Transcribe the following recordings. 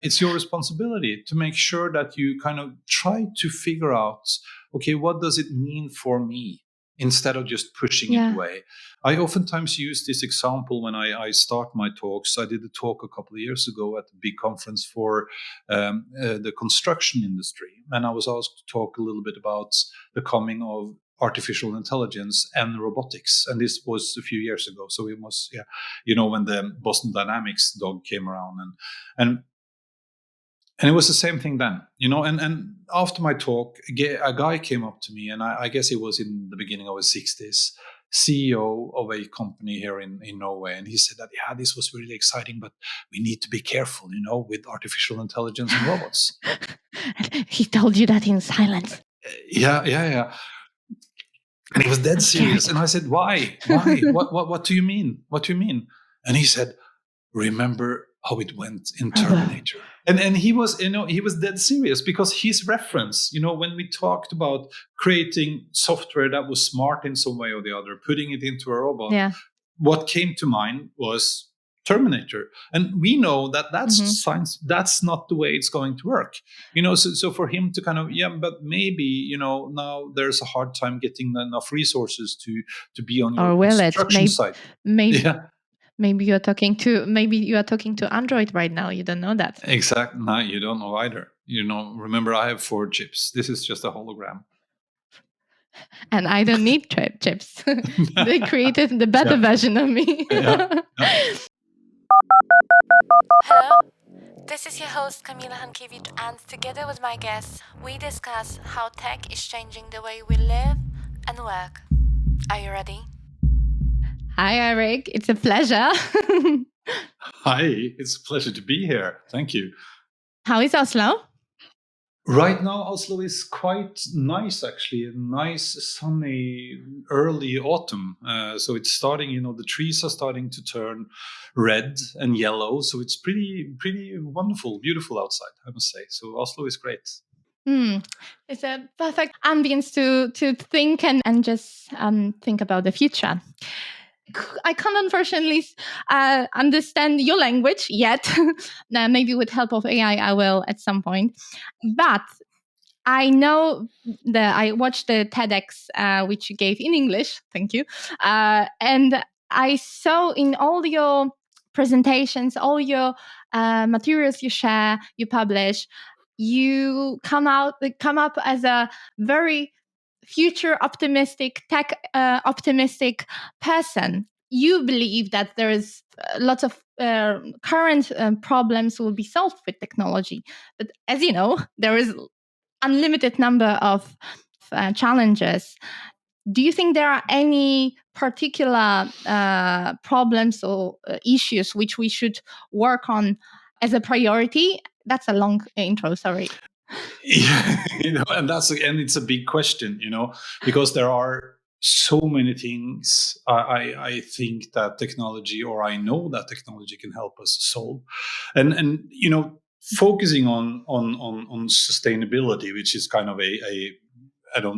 it's your responsibility to make sure that you kind of try to figure out, okay, what does it mean for me? Instead of just pushing it away. I oftentimes use this example when I start my talks. I did a talk a couple of years ago at a big conference for the construction industry. And I was asked to talk a little bit about the coming of artificial intelligence and robotics. And this was a few years ago. So it was, when the Boston Dynamics dog came around. And it was the same thing then, and after my talk, a guy came up to me, and I guess he was in the beginning of his 60s, CEO of a company here in Norway. And he said that, this was really exciting, but we need to be careful, with artificial intelligence and robots. He told you that in silence. Yeah. And he was dead serious. And I said, why? What do you mean? What do you mean? And he said, remember how it went in Terminator. And he was, he was dead serious, because his reference, when we talked about creating software that was smart in some way or the other, putting it into a robot, what came to mind was Terminator. And we know that that's science, that's not the way it's going to work. So for him to kind of, but maybe, now there's a hard time getting enough resources to be on your construction site. Maybe you are talking to Android right now. You don't know that. Exactly. No, you don't know either. Remember, I have 4 chips. This is just a hologram. And I don't need chips. They created the better version of me. Hello, this is your host Kamila, and together with my guests, we discuss how tech is changing the way we live and work. Are you ready? Hi, Eirik. It's a pleasure. Hi, it's a pleasure to be here. Thank you. How is Oslo? Right now, Oslo is quite nice, actually. A nice, sunny, early autumn. So it's starting, the trees are starting to turn red and yellow. So it's pretty wonderful, beautiful outside, I must say. So Oslo is great. It's a perfect ambience to think and just think about the future. I can't unfortunately understand your language yet. Maybe with help of AI, I will at some point. But I know that I watched the TEDx, which you gave in English. Thank you. And I saw in all your presentations, all your materials you share, you publish, you come up as a very future optimistic, tech optimistic person. You believe that there is lots of current problems will be solved with technology. But as you know, there is unlimited number of challenges. Do you think there are any particular problems or issues which we should work on as a priority? That's a long intro, sorry. Yeah, and it's a big question, because there are so many things I think that technology, or I know that technology can help us solve, and focusing on sustainability, which is kind of a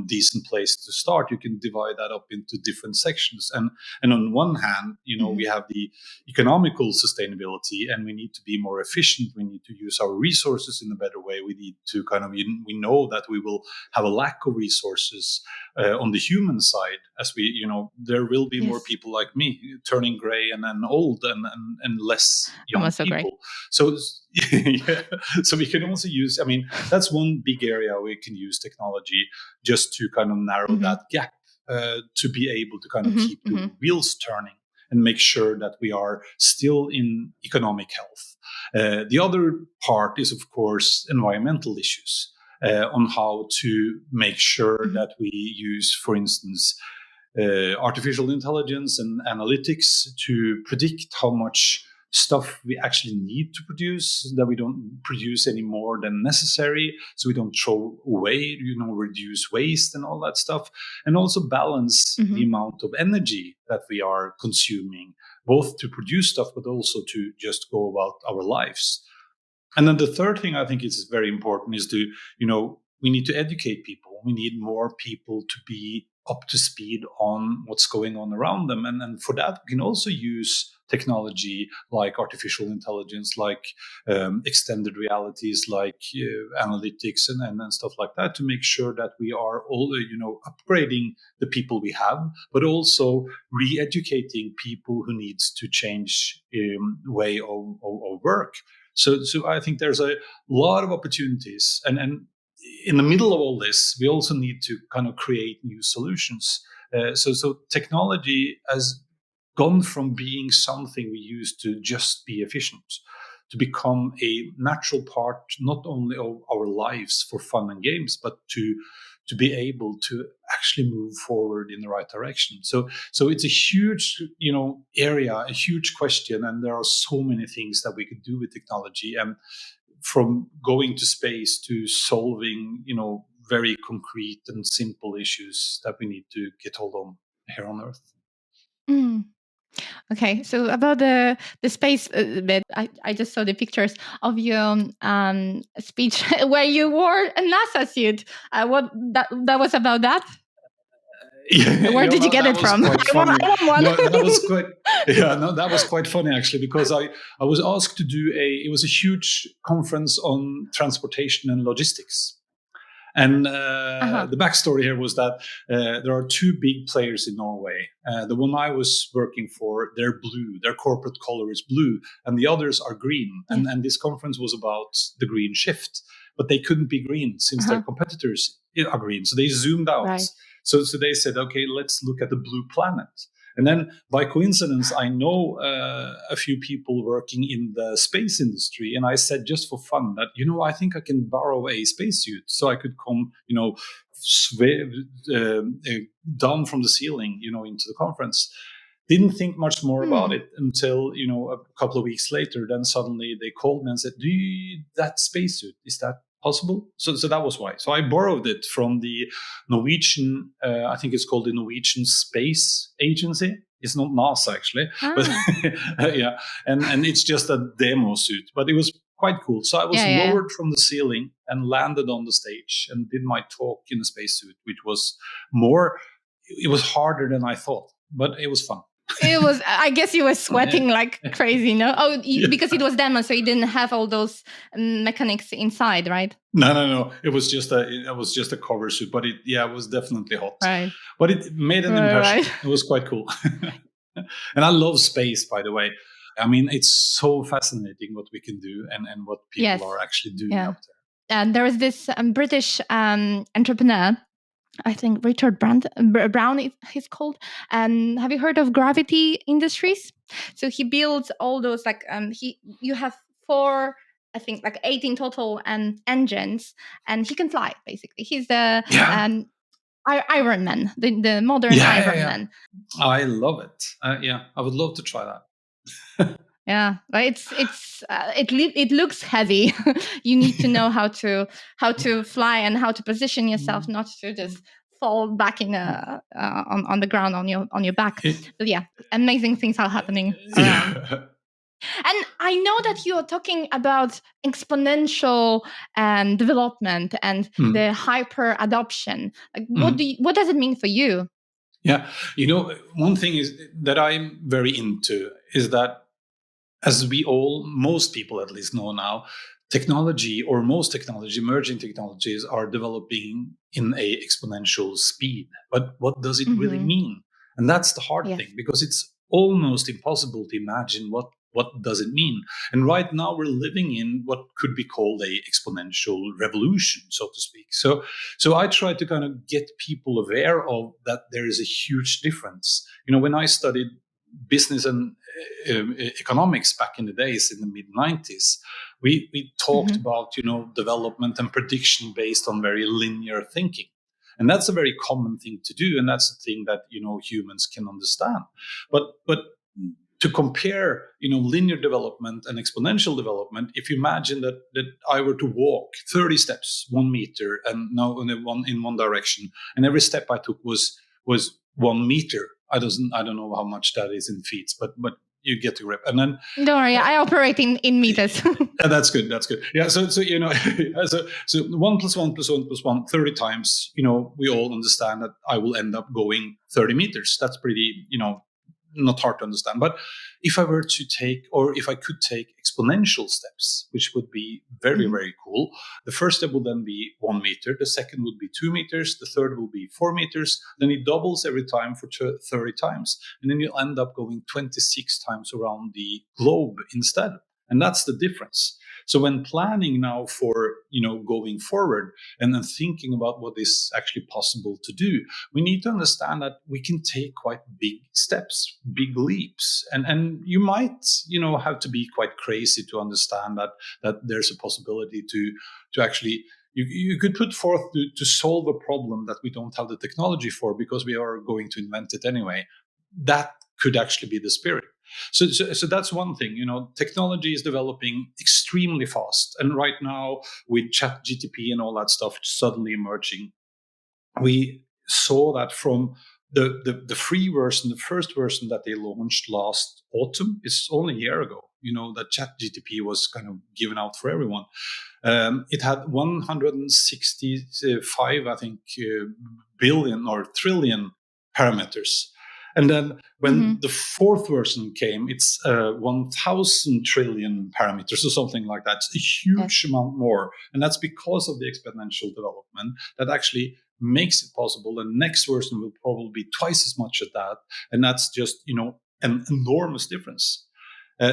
decent place to start. You can divide that up into different sections. And on one hand, we have the economical sustainability, and we need to be more efficient. We need to use our resources in a better way. We need to we know that we will have a lack of resources on the human side, as there will be more people like me turning gray and then old and less young people. So so we can also use, that's one big area we can use technology just to kind of narrow that gap, to be able to kind of keep the wheels turning and make sure that we are still in economic health. The other part is, of course, environmental issues, on how to make sure that we use, for instance, artificial intelligence and analytics to predict how much stuff we actually need to produce, that we don't produce any more than necessary, so we don't throw away, reduce waste and all that stuff, and also balance the amount of energy that we are consuming, both to produce stuff but also to just go about our lives. And then the third thing I think is very important is to, we need to educate people. We need more people to be up to speed on what's going on around them. And for that, we can also use technology like artificial intelligence, like extended realities, like analytics and stuff like that, to make sure that we are all, upgrading the people we have, but also re-educating people who needs to change way of work. So I think there's a lot of opportunities, and in the middle of all this, we also need to kind of create new solutions. So technology has gone from being something we use to just be efficient to become a natural part, not only of our lives for fun and games, but to be able to actually move forward in the right direction. So it's a huge, area, a huge question, and there are so many things that we could do with technology, and from going to space to solving, very concrete and simple issues that we need to get hold of here on Earth. Mm. Okay, so about the space bit, I just saw the pictures of your speech where you wore a NASA suit. What that was about that? Where did you get it from? I want one. No, that was quite. That was quite funny actually, because I was asked to do it was a huge conference on transportation and logistics. And the backstory here was that there are two big players in Norway. The one I was working for, they're blue. Their corporate color is blue, and the others are green. And this conference was about the green shift, but they couldn't be green since their competitors are green. So they zoomed out. Right. So they said, okay, let's look at the blue planet. And then by coincidence, I know a few people working in the space industry. And I said, just for fun, that, I think I can borrow a spacesuit so I could come, down from the ceiling, into the conference. Didn't think much more about it until, a couple of weeks later. Then suddenly they called me and said, do you need that spacesuit? Is that possible? So that was why. So I borrowed it from the Norwegian, I think it's called the Norwegian Space Agency. It's not NASA actually, but yeah. And it's just a demo suit, but it was quite cool. So I was lowered from the ceiling and landed on the stage and did my talk in a spacesuit, which was it was harder than I thought, but it was fun. It was. I guess you were sweating like crazy, no? Because it was demo, so you didn't have all those mechanics inside, right? No. It was just a cover suit, but it was definitely hot. Right. But it made an impression. Right. It was quite cool. And I love space, by the way. I mean, it's so fascinating what we can do and what people are actually doing up there. And there was this British entrepreneur. I think Richard Brown he's called. Have you heard of Gravity Industries? So he builds all those you have 4, I think 8 in total engines, and he can fly basically. He's the Iron Man, the modern Iron Man. I love it. I would love to try that. Yeah, but it looks heavy. You need to know how to fly and how to position yourself, not to just fall back in on the ground on your back. But yeah, amazing things are happening around. And I know that you are talking about exponential development and the hyperadoption. What does it mean for you? Yeah, one thing is that I'm very into is that, as most people at least know now, technology, or most technology, emerging technologies, are developing in a exponential speed. But what does it really mean? And that's the hard thing, because it's almost impossible to imagine what does it mean. And right now we're living in what could be called a exponential revolution, so to speak. So I try to kind of get people aware of that there is a huge difference. When I studied business and economics back in the days, in the mid-90s, we talked about development and prediction based on very linear thinking, and that's a very common thing to do, and that's a thing that humans can understand. But to compare linear development and exponential development, if you imagine that I were to walk 30 steps, 1 meter, and now in one direction, and every step I took was 1 meter. I don't know how much that is in feet, but you get the grip. And then don't worry, I operate in meters. that's good. Yeah. So 1 + 1 + 1 + 1, 30 times. We all understand that I will end up going 30 meters. That's pretty, not hard to understand. But if I were to take, or if I could take exponential steps, which would be very, very cool. The first step will then be 1 meter. The second would be 2 meters. The third will be 4 meters. Then it doubles every time for 30 times. And then you'll end up going 26 times around the globe instead. And that's the difference. So when planning now for, going forward and then thinking about what is actually possible to do, we need to understand that we can take quite big steps, big leaps. And you might, have to be quite crazy to understand that there's a possibility to actually, you could put forth to solve a problem that we don't have the technology for because we are going to invent it anyway. That could actually be the spirit. So that's one thing. Technology is developing extremely fast, and right now with ChatGPT and all that stuff suddenly emerging, we saw that from the free version, the first version that they launched last autumn. It's only a year ago. That ChatGPT was kind of given out for everyone. It had 165, I think, billion or trillion parameters. And then when the fourth version came, it's 1,000 trillion parameters or something like that. It's a huge amount more. And that's because of the exponential development that actually makes it possible. The next version will probably be twice as much as that. And that's just, an enormous difference.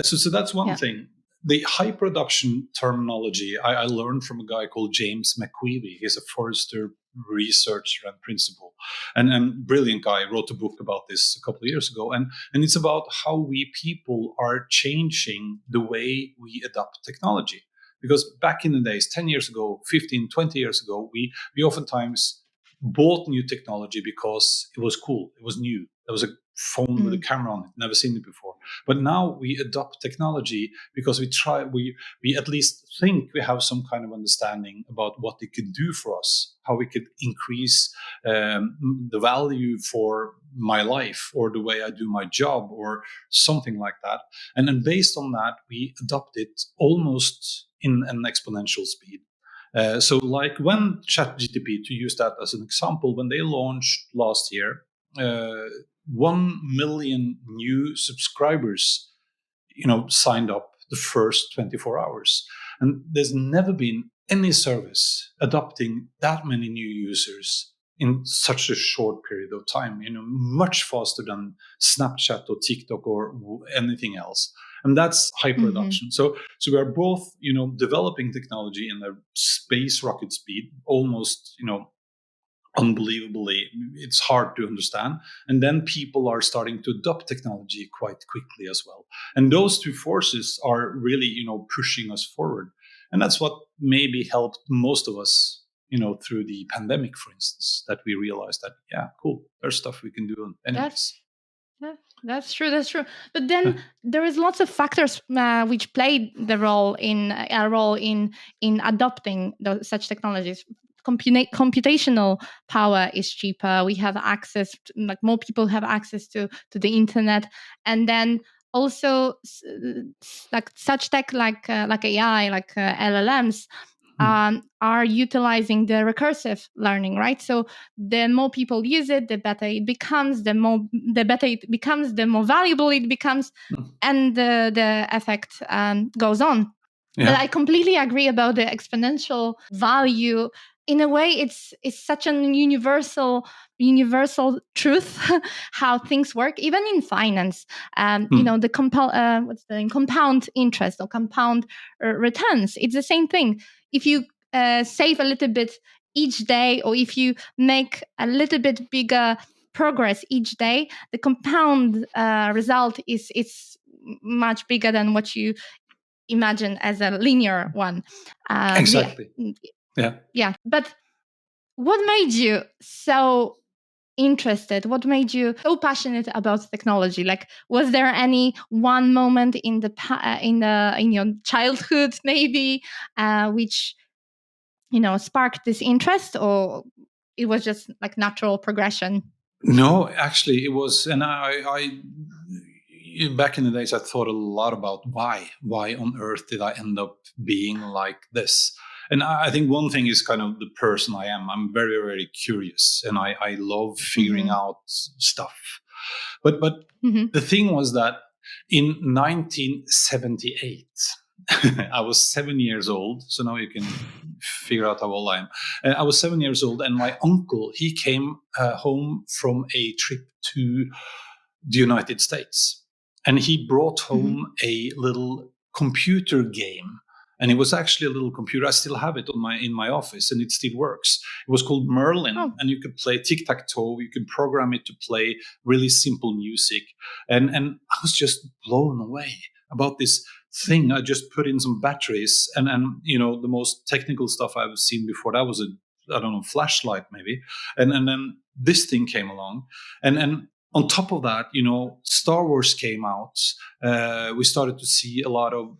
So that's one thing. The hyperadoption terminology I learned from a guy called James McQueevy. He's a Forrester researcher and principal, and brilliant guy. Wrote a book about this a couple of years ago, and it's about how we people are changing the way we adopt technology. Because back in the days, 10 years ago, 15, 20 years ago, we oftentimes bought new technology because it was cool, it was new. There was a phone with a camera on it, never seen it before. But now we adopt technology because we at least think we have some kind of understanding about what it can do for us, how we could increase the value for my life or the way I do my job or something like that. And then based on that, we adopt it almost in an exponential speed. So like when ChatGPT, to use that as an example, when they launched last year, 1 million new subscribers, signed up the first 24 hours. And there's never been any service adopting that many new users in such a short period of time, much faster than Snapchat or TikTok or anything else. And that's hyperadoption. So we are both, developing technology in a space rocket speed, almost, unbelievably, it's hard to understand. And then people are starting to adopt technology quite quickly as well. And those two forces are really, pushing us forward. And that's what maybe helped most of us, through the pandemic, for instance, that we realized that, cool, there's stuff we can do anyways. That's true. But then there is lots of factors which played a role in adopting such technologies. Computational power is cheaper. We have access, more people have access to the internet, and then also such tech like AI, LLMs. Are utilizing the recursive learning, right? So the more people use it, the better it becomes. The better it becomes, the more valuable it becomes, and the effect goes on. Yeah. But I completely agree about the exponential value. In a way, it's such an universal truth how things work, even in finance. The compound interest or compound returns. It's the same thing. If you save a little bit each day, or if you make a little bit bigger progress each day, the compound result is much bigger than what you imagine as a linear one. Exactly. Yeah. But what made you so interested? What made you so passionate about technology? Was there any one moment in your childhood, maybe, which sparked this interest, or it was just natural progression? No, actually, it was, and I back in the days, I thought a lot about why on earth did I end up being like this? And I think one thing is kind of the person I am. I'm very, very curious, and I love figuring out stuff. But the thing was that in 1978, I was 7 years old. So now you can figure out how old I am. I was 7 years old, and my uncle, he came home from a trip to the United States, and he brought home a little computer game. And it was actually a little computer. I still have it in my office, and it still works. It was called Merlin, and you could play tic-tac-toe. You could program it to play really simple music. And I was just blown away about this thing. I just put in some batteries, and the most technical stuff I've seen before that was a flashlight maybe. And then this thing came along, and on top of that, Star Wars came out. We started to see a lot of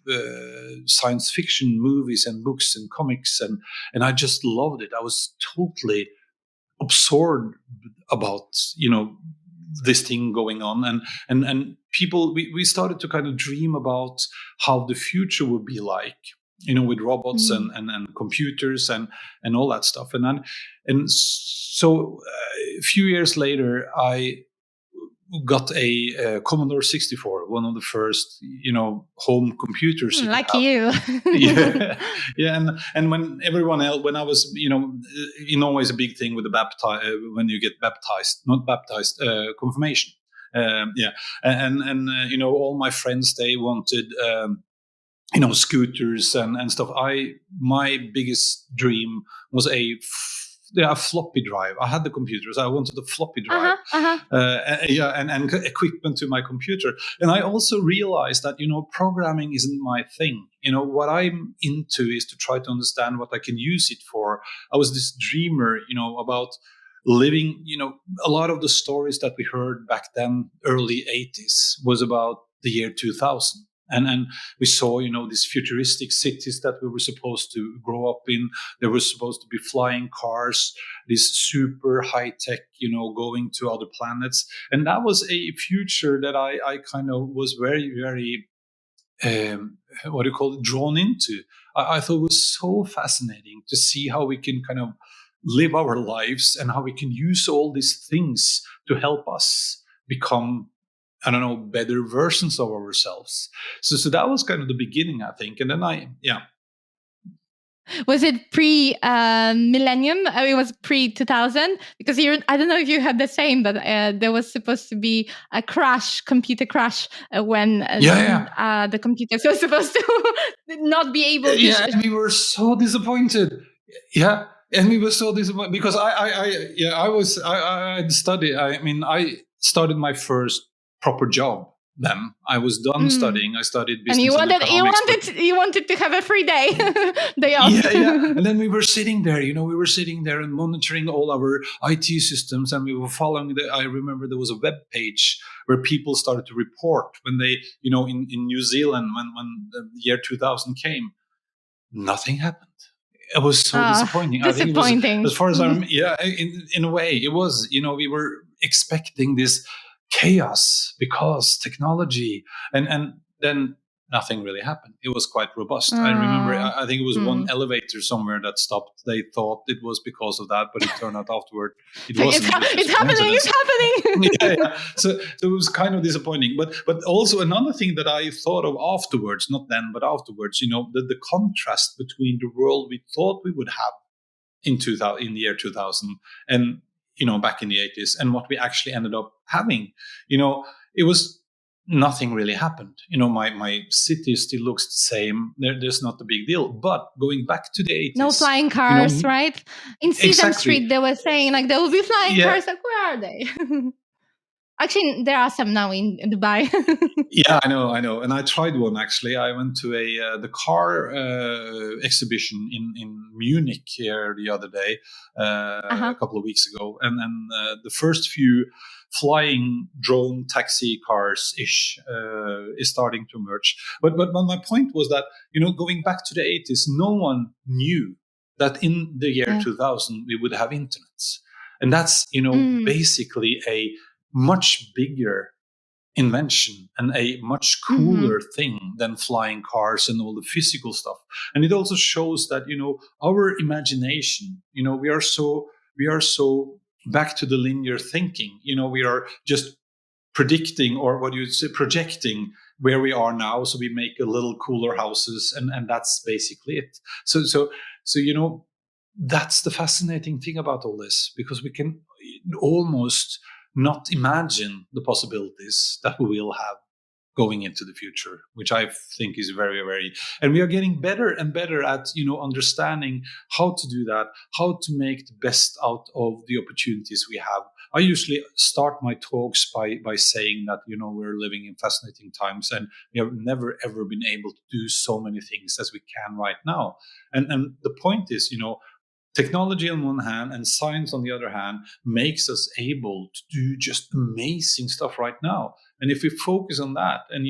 science fiction movies and books and comics, and I just loved it. I was totally absorbed about this thing going on, and people. We started to kind of dream about how the future would be like, with robots and computers and all that stuff, and so a few years later, I got a Commodore 64, one of the first, home computers. Like you. And when everyone else, when I was, always a big thing with the when you get confirmation. All my friends, they wanted, scooters and stuff. My biggest dream was a floppy drive. I had the computers. I wanted a floppy drive, and equipment to my computer. And I also realized that programming isn't my thing. What I'm into is to try to understand what I can use it for. I was this dreamer, about living. A lot of the stories that we heard back then, early 80s, was about the year 2000. And we saw, these futuristic cities that we were supposed to grow up in. There were supposed to be flying cars, this super high tech, going to other planets. And that was a future that I kind of was very, very, drawn into. I thought it was so fascinating to see how we can kind of live our lives and how we can use all these things to help us become, better versions of ourselves. So that was kind of the beginning, I think. And then Was it pre-millennium? It was pre-2000? Because I don't know if you had the same, but there was supposed to be a computer crash, when the computers were supposed to not be able to... Yeah, and we were so disappointed. Yeah, and we were so disappointed because I started my first proper job then. I was done studying. I studied business and economics. You wanted to have a free day off. Yeah. And then we were sitting there, and monitoring all our IT systems, and we were following I remember there was a web page where people started to report when they, in New Zealand, when the year 2000 came, nothing happened. It was so disappointing. I think it was, as far as I remember, in a way, it was, we were expecting this chaos because technology, and then nothing really happened. It was quite robust. I remember, I think it was one elevator somewhere that stopped. They thought it was because of that, but it turned out afterward it wasn't. It's happening. Yeah. So it was kind of disappointing. But also another thing that I thought of afterwards, not then, but afterwards, the contrast between the world we thought we would have in the year 2000 and back in the 80s, and what we actually ended up having. It was nothing really happened. My city still looks the same. There's not a big deal. But going back to the 80s, no flying cars, right? In Sesame Street, they were saying there will be flying cars. Where are they? Actually, there are some now in Dubai. Yeah, I know. And I tried one, actually. I went to the car exhibition in Munich here the other day, a couple of weeks ago. And the first few flying drone taxi cars-ish is starting to emerge. But my point was that, going back to the 80s, no one knew that in the year 2000 we would have internet. And that's, basically a much bigger invention and a much cooler thing than flying cars and all the physical stuff. And it also shows that, our imagination, we are so back to the linear thinking. We are just predicting, or what you say, projecting where we are now. So we make a little cooler houses, and that's basically it. So that's the fascinating thing about all this, because we can almost not imagine the possibilities that we will have going into the future, which I think is very, very, and we are getting better and better at, understanding how to do that, how to make the best out of the opportunities we have. I usually start my talks by saying that, we're living in fascinating times, and we have never, ever been able to do so many things as we can right now. And the point is, technology on one hand and science on the other hand makes us able to do just amazing stuff right now. And if we focus on that and,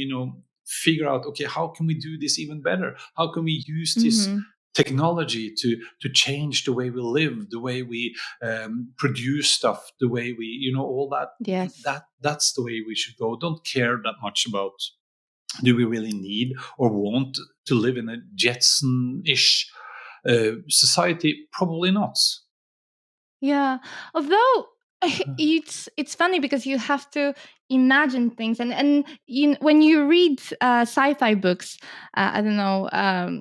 figure out, okay, how can we do this even better? How can we use this technology to change the way we live, the way we produce stuff, the way we, all that. Yes. That's the way we should go. Don't care that much about, do we really need or want to live in a Jetson-ish society? Probably not. Yeah, although it's funny because you have to imagine things, and when you read sci-fi books, I don't know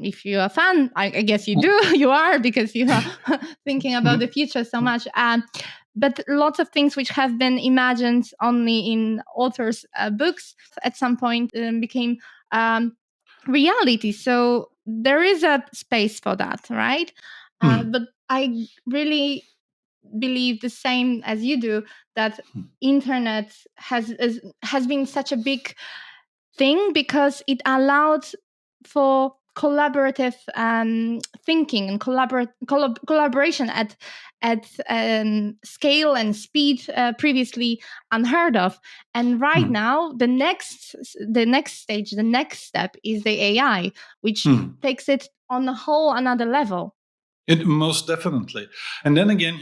if you're a fan. I guess you do. You are, because you are thinking about the future so much. But lots of things which have been imagined only in authors' books at some point became reality. So there is a space for that, right? But I really believe the same as you do, that internet has been such a big thing because it allowed for collaborative thinking and collaboration at scale and speed previously unheard of. And right now, the next stage, the next step is the AI, which takes it on a whole another level. It most definitely. And then again,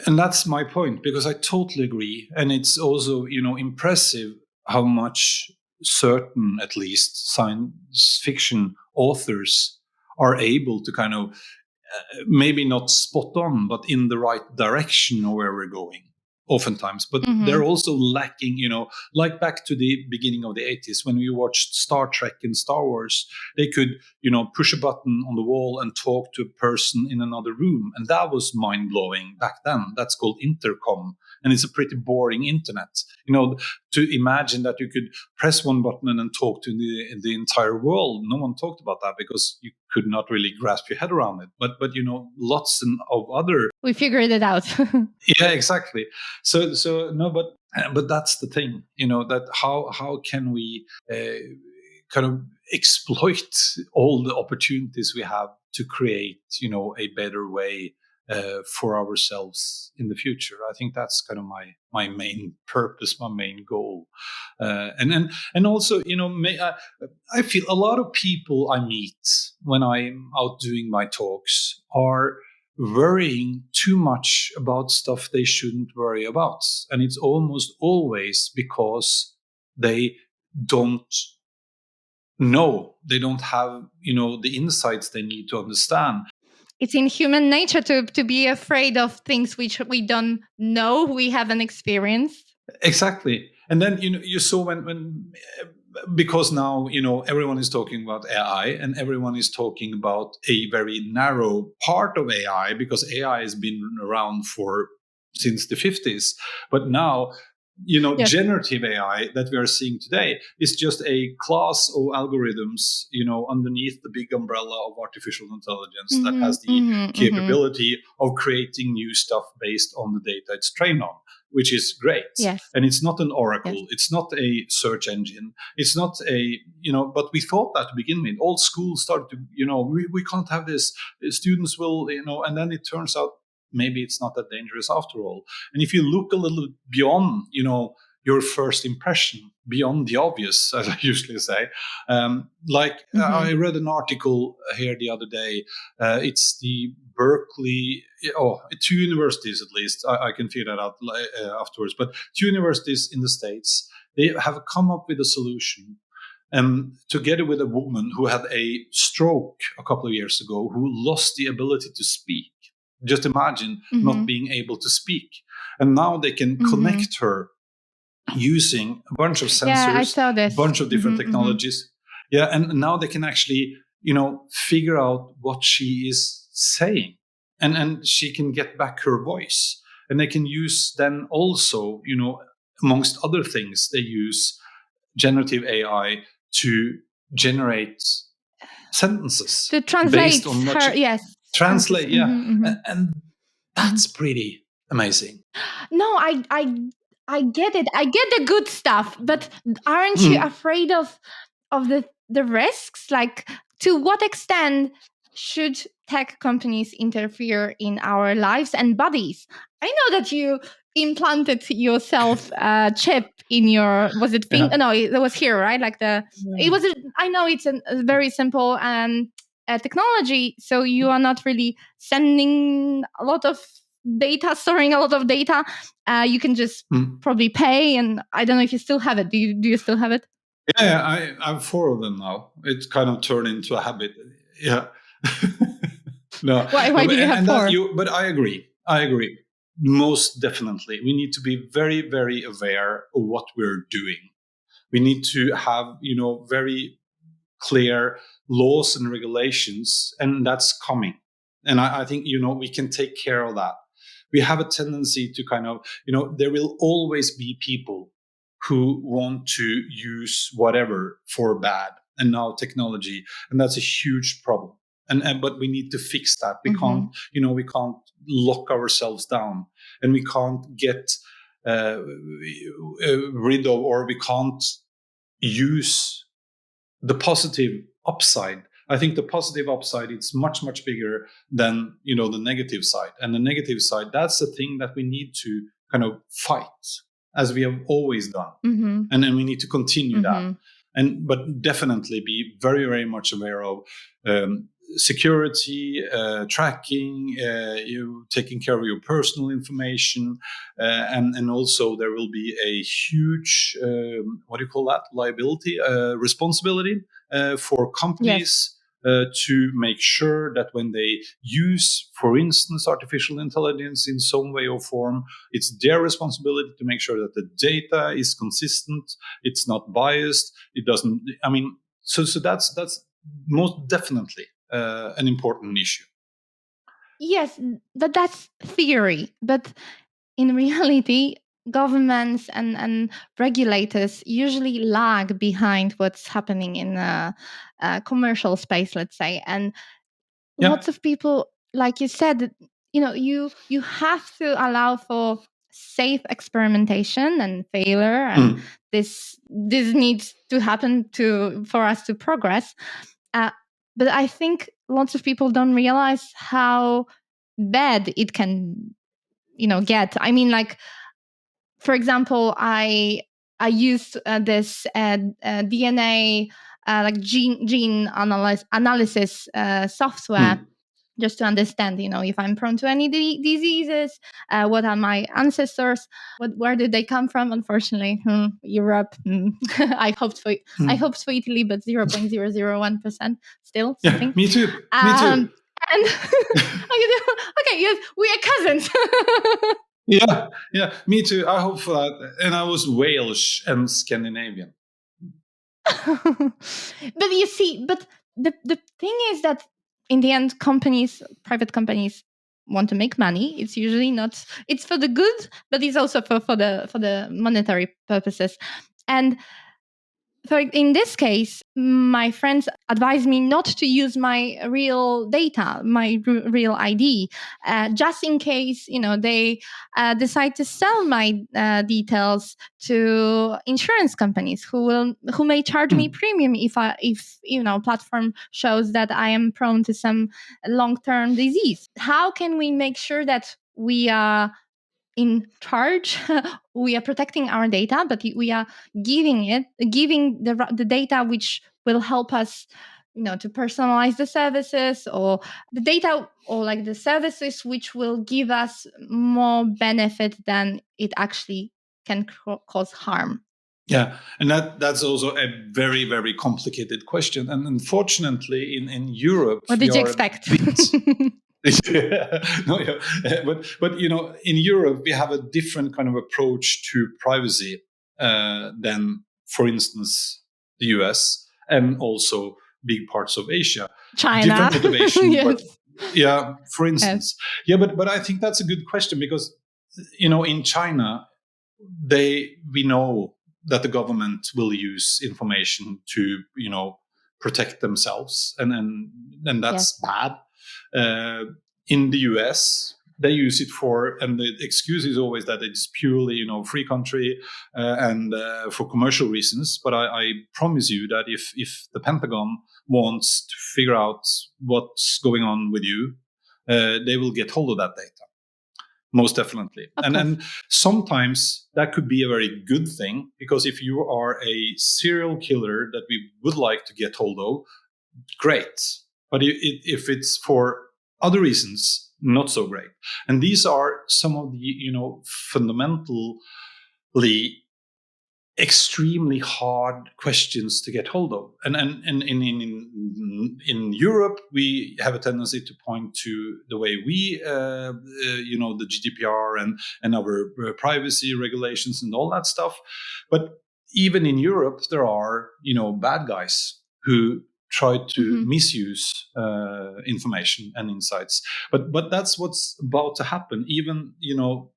and that's my point, because I totally agree. And it's also, impressive how much certain, at least, science fiction authors are able to kind of maybe not spot on, but in the right direction of where we're going. Oftentimes, but they're also lacking, like back to the beginning of the 80s when we watched Star Trek and Star Wars. They could, push a button on the wall and talk to a person in another room. And that was mind-blowing back then. That's called intercom. And it's a pretty boring internet. To imagine that you could press one button and then talk to the entire world. No one talked about that because you could not really grasp your head around it. But lots of other... We figured it out. Yeah, exactly. So no, but that's the thing, that how can we kind of exploit all the opportunities we have to create, a better way for ourselves in the future. I think that's kind of my main purpose, my main goal. And also, I feel a lot of people I meet when I'm out doing my talks are worrying too much about stuff they shouldn't worry about. And it's almost always because they don't know, they don't have, the insights they need to understand. It's in human nature to be afraid of things which we don't know, we haven't experienced. Exactly. And then, you saw when because now, everyone is talking about AI and everyone is talking about a very narrow part of AI, because AI has been around since the 50s. But now, yes, generative AI that we are seeing today is just a class of algorithms, underneath the big umbrella of artificial intelligence that has the capability of creating new stuff based on the data it's trained on, which is great. Yes. And it's not an oracle. Yes. It's not a search engine. It's not but we thought that to begin with. All schools started to, we can't have this. Students will, and then it turns out maybe it's not that dangerous after all. And if you look a little beyond, your first impression, beyond the obvious, as I usually say, I read an article here the other day. It's the Berkeley, two universities at least. I can figure that out afterwards. But two universities in the States, They have come up with a solution. Together with a woman who had a stroke a couple of years ago, who lost the ability to speak. Just imagine not being able to speak. And now they can connect her using a bunch of sensors, a bunch of different technologies. Yeah, and now they can actually, figure out what she is saying. And she can get back her voice. And they can use then also, amongst other things, they use generative AI to generate sentences. To translate based on what her, yes. Translate, yeah. And that's pretty amazing. No, I get it. I get the good stuff, but aren't you afraid of the risks? Like, to what extent should tech companies interfere in our lives and bodies? I know that you implanted yourself a chip in your, was it finger? No, it was here, right? Like it was. I know it's a very simple technology, so you are not really sending a lot of data, storing a lot of data. You can just probably pay, and I don't know if you still have it. Do you still have it? Yeah, I have 4 of them now. It's kind of turned into a habit. Yeah. No. Why do you have 4? But I agree. Most definitely. We need to be very, very aware of what we're doing. We need to have, very clear laws and regulations, and that's coming. And I think, we can take care of that. We have a tendency to kind of, there will always be people who want to use whatever for bad, and now technology, and that's a huge problem. But we need to fix that. We can't, we can't lock ourselves down, and we can't get rid of, or we can't use the positive upside. I think the positive upside is much, much bigger than, the negative side. And the negative side, that's the thing that we need to kind of fight, as we have always done. And then we need to continue that. But definitely be very, very much aware of security, tracking, you taking care of your personal information, and also there will be a huge liability, responsibility for companies. To make sure that when they use, for instance, artificial intelligence in some way or form, it's their responsibility to make sure that the data is consistent, it's not biased, it doesn't. I mean, so that's most definitely an important issue. Yes, but that's theory. But in reality, governments and regulators usually lag behind what's happening in a commercial space, let's say. And lots of people, like you said, you have to allow for safe experimentation and failure, and this needs to happen for us to progress. But I think lots of people don't realize how bad it can, get. I mean, like, for example, I used this DNA like gene analysis software just to understand, if I'm prone to any diseases, what are my ancestors, where did they come from? Unfortunately, Europe. I hoped for Italy, but 0.001% still. Yeah, me too. And okay, yes, we are cousins. Yeah, me too. I hope for that. And I was Welsh and Scandinavian. But you see, the thing is that in the end, private companies want to make money. It's usually not. It's for the good, but it's also for the monetary purposes. And in this case, my friends advised me not to use my real data, my real ID, just in case they decide to sell my details to insurance companies who may charge me premium if platform shows that I am prone to some long-term disease. How can we make sure that we are in charge? We are protecting our data, but we are giving the data which will help us, to personalize the services, or the data, or like the services which will give us more benefit than it actually can cause harm. Yeah, and that's also a very, very complicated question. And unfortunately, in Europe, What did you expect? No, yeah. But in Europe we have a different kind of approach to privacy than, for instance, the US and also big parts of Asia. China. Different motivation, yes. but yeah, for instance, yes. Yeah, but I think that's a good question because in China we know that the government will use information to protect themselves, and that's bad. In the US, they use it and the excuse is always that it's purely, free country and for commercial reasons. But I promise you that if the Pentagon wants to figure out what's going on with you, they will get hold of that data. Most definitely. And sometimes that could be a very good thing, because if you are a serial killer that we would like to get hold of, great. But if it's for other reasons, not so great. And these are some of the, fundamentally extremely hard questions to get hold of. And in Europe, we have a tendency to point to the way we, the GDPR and our privacy regulations and all that stuff. But even in Europe, there are, bad guys who try to misuse information and insights. But that's what's about to happen. Even,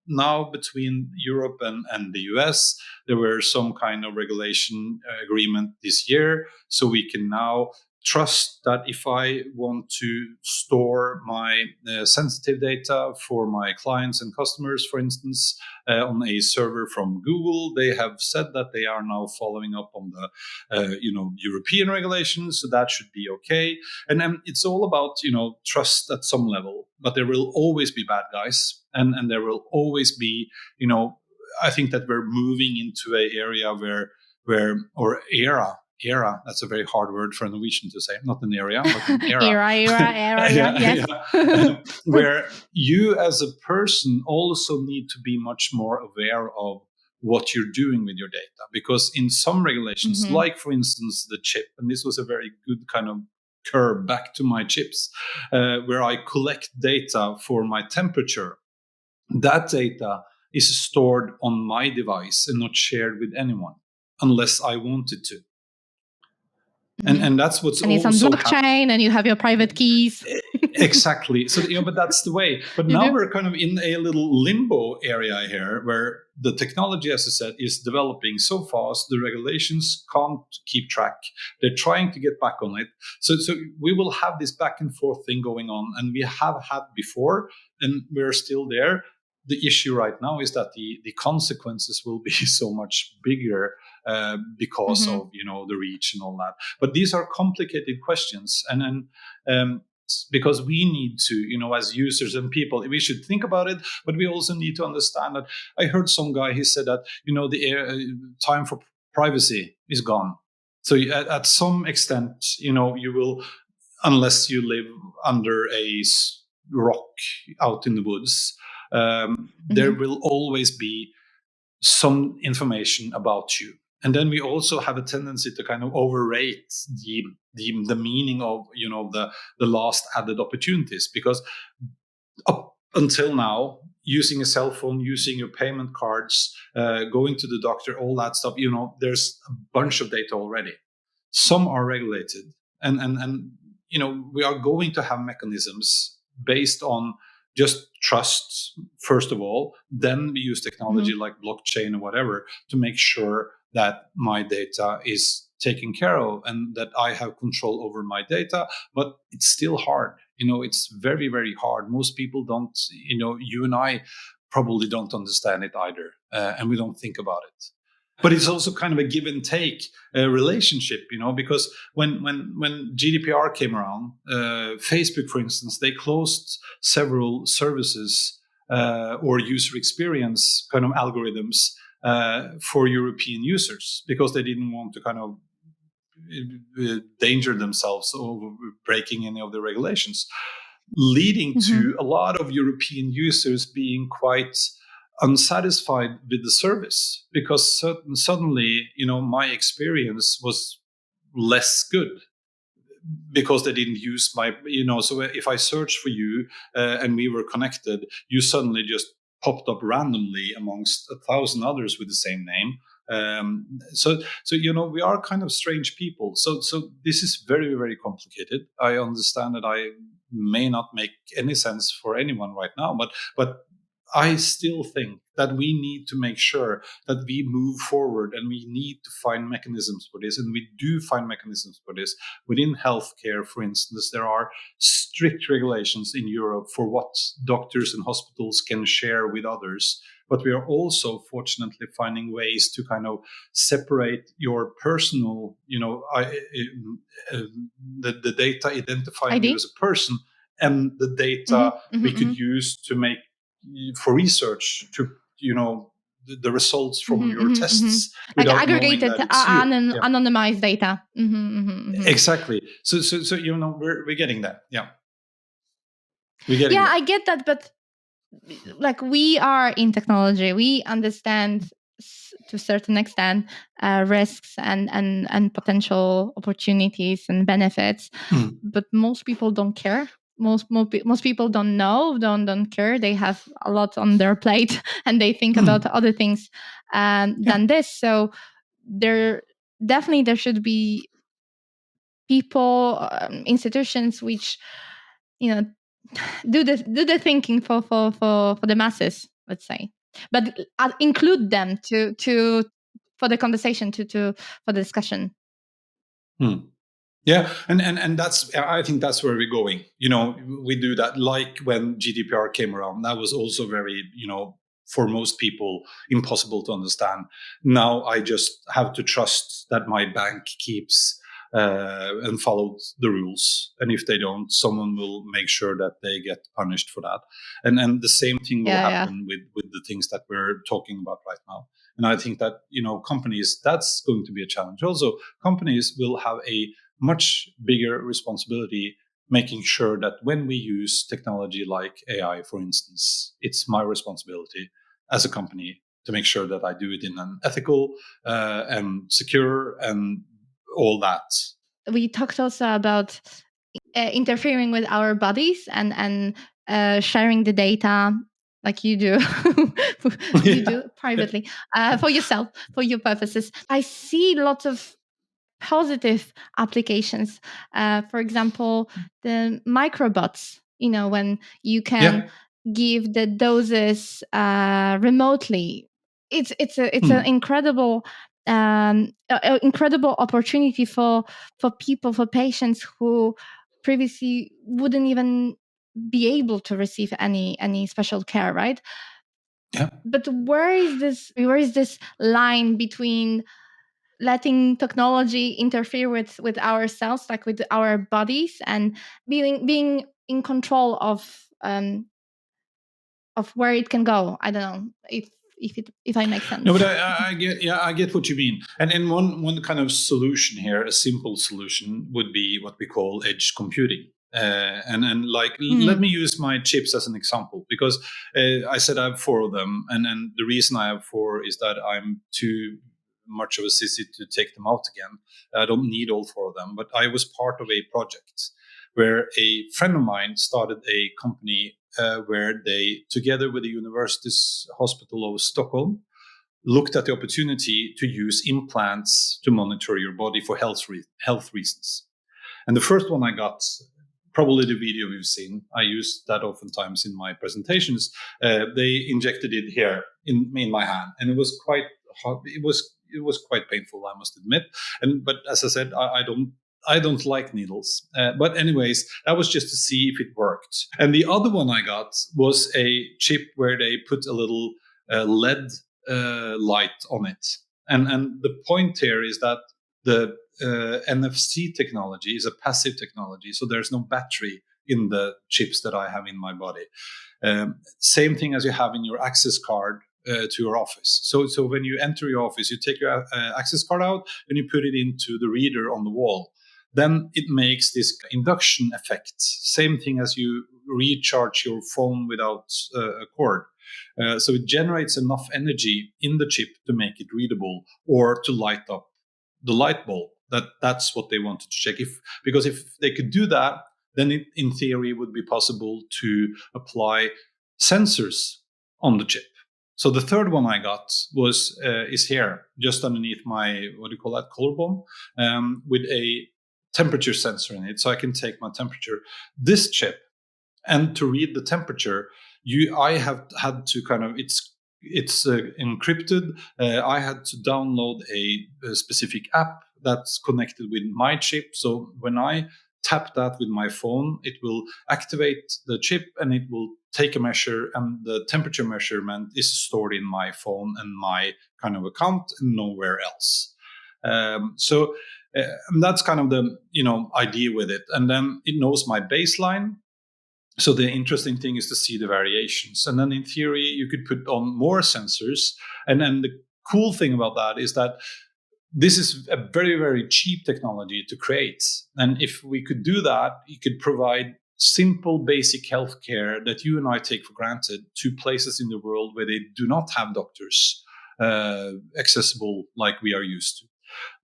now between Europe and the US, there were some kind of regulation agreement this year. So we can now trust that if I want to store my sensitive data for my clients and customers, for instance, on a server from Google, they have said that they are now following up on the European regulations, so that should be okay. And then it's all about trust at some level, but there will always be bad guys, and there will always be I think that we're moving into an area or era. That's a very hard word for a Norwegian to say. Not an area, but an era. era. Yes. Where you as a person also need to be much more aware of what you're doing with your data. Because in some regulations, like for instance, the chip, and this was a very good kind of curve back to my chips, where I collect data for my temperature. That data is stored on my device and not shared with anyone unless I wanted to. And that's what's and it's on blockchain, and you have your private keys. Exactly. So but that's the way. But now we're kind of in a little limbo area here, where the technology, as I said, is developing so fast. The regulations can't keep track. They're trying to get back on it. So we will have this back and forth thing going on, and we have had before, and we're still there. The issue right now is that the consequences will be so much bigger because of the reach and all that. But these are complicated questions, and because we need to, as users and people, we should think about it. But we also need to understand that. I heard some guy, he said that the time for privacy is gone. So at some extent, you will, unless you live under a rock out in the woods. There will always be some information about you. And then we also have a tendency to kind of overrate the meaning of the last added opportunities, because up until now, using a cell phone, using your payment cards, going to the doctor, all that stuff, there's a bunch of data already. Some are regulated, and we are going to have mechanisms based on just trust, first of all. Then we use technology like blockchain or whatever to make sure that my data is taken care of and that I have control over my data. But it's still hard. It's very, very hard. Most people don't, you and I probably don't understand it either. And we don't think about it. But it's also kind of a give and take relationship, because when GDPR came around, Facebook, for instance, they closed several services or user experience kind of algorithms for European users, because they didn't want to kind of danger themselves over breaking any of the regulations, leading to a lot of European users being quite unsatisfied with the service because suddenly, my experience was less good because they didn't use my, so if I search for you and we were connected, you suddenly just popped up randomly amongst 1,000 others with the same name. So we are kind of strange people. So this is very, very complicated. I understand that I may not make any sense for anyone right now, but I still think that we need to make sure that we move forward, and we need to find mechanisms for this. And we do find mechanisms for this. Within healthcare, for instance, there are strict regulations in Europe for what doctors and hospitals can share with others. But we are also fortunately finding ways to kind of separate your personal, the data identifying ID? you as a person, and the data we could use to make for research to, the results from your tests, like without aggregated knowing that it's you. anonymized data. Exactly. So we're getting that. Yeah. We're getting Yeah, that. I get that, but like, we are in technology, we understand to a certain extent risks and potential opportunities and benefits, but most people don't care. Most people don't know, don't care. They have a lot on their plate and they think about other things than this. So there should be people, institutions which do the thinking for the masses, let's say, but include them to for the conversation, to for the discussion. Yeah, and that's, I think that's where we're going. We do that, like when GDPR came around. That was also very, for most people, impossible to understand. Now I just have to trust that my bank keeps and follows the rules, and if they don't, someone will make sure that they get punished for that. And the same thing will happen with the things that we're talking about right now. And I think that, companies, that's going to be a challenge. Also, companies will have a much bigger responsibility, making sure that when we use technology like AI, for instance, it's my responsibility as a company to make sure that I do it in an ethical and secure and all that. We talked also about interfering with our bodies and sharing the data, like you do you do privately for yourself, for your purposes. I see lots of positive applications. For example, the microbots, when you can give the doses remotely. It's an incredible incredible opportunity for people, for patients who previously wouldn't even be able to receive any special care, right? Yeah. But where is this line between letting technology interfere with ourselves, like with our bodies, and being in control of where it can go? I don't know if I make sense. No, but I get what you mean. And one kind of solution here, a simple solution, would be what we call edge computing. And like, let me use my chips as an example, because I said I have 4 of them, and the reason I have 4 is that I'm too much of a sissy to take them out again. I don't need all 4 of them, but I was part of a project where a friend of mine started a company where they, together with the University's Hospital of Stockholm, looked at the opportunity to use implants to monitor your body for health reasons. And the first one I got, probably the video you've seen, I use that oftentimes in my presentations. They injected it here in my hand, and it was quite hard. It was quite painful, I must admit. But as I said, I don't like needles. But anyways, that was just to see if it worked. And the other one I got was a chip where they put a little LED light on it. And the point here is that the NFC technology is a passive technology. So there's no battery in the chips that I have in my body. Same thing as you have in your access card to your office. So when you enter your office, you take your access card out and you put it into the reader on the wall. Then it makes this induction effect. Same thing as you recharge your phone without a cord. So it generates enough energy in the chip to make it readable or to light up the light bulb. That's what they wanted to check. Because if they could do that, then it, in theory, it would be possible to apply sensors on the chip. So the third one I got is here, just underneath my, what do you call that, collarbone, with a temperature sensor in it, so I can take my temperature. This chip, and to read the temperature, I have had to kind of, it's encrypted. I had to download a specific app that's connected with my chip. So when I tap that with my phone, it will activate the chip and it will take a measure, and the temperature measurement is stored in my phone and my kind of account and nowhere else. So that's kind of the idea with it. And then it knows my baseline. So the interesting thing is to see the variations. And then in theory, you could put on more sensors. And then the cool thing about that is that this is a very, very cheap technology to create. And if we could do that, you could provide simple, basic healthcare that you and I take for granted to places in the world where they do not have doctors accessible like we are used to.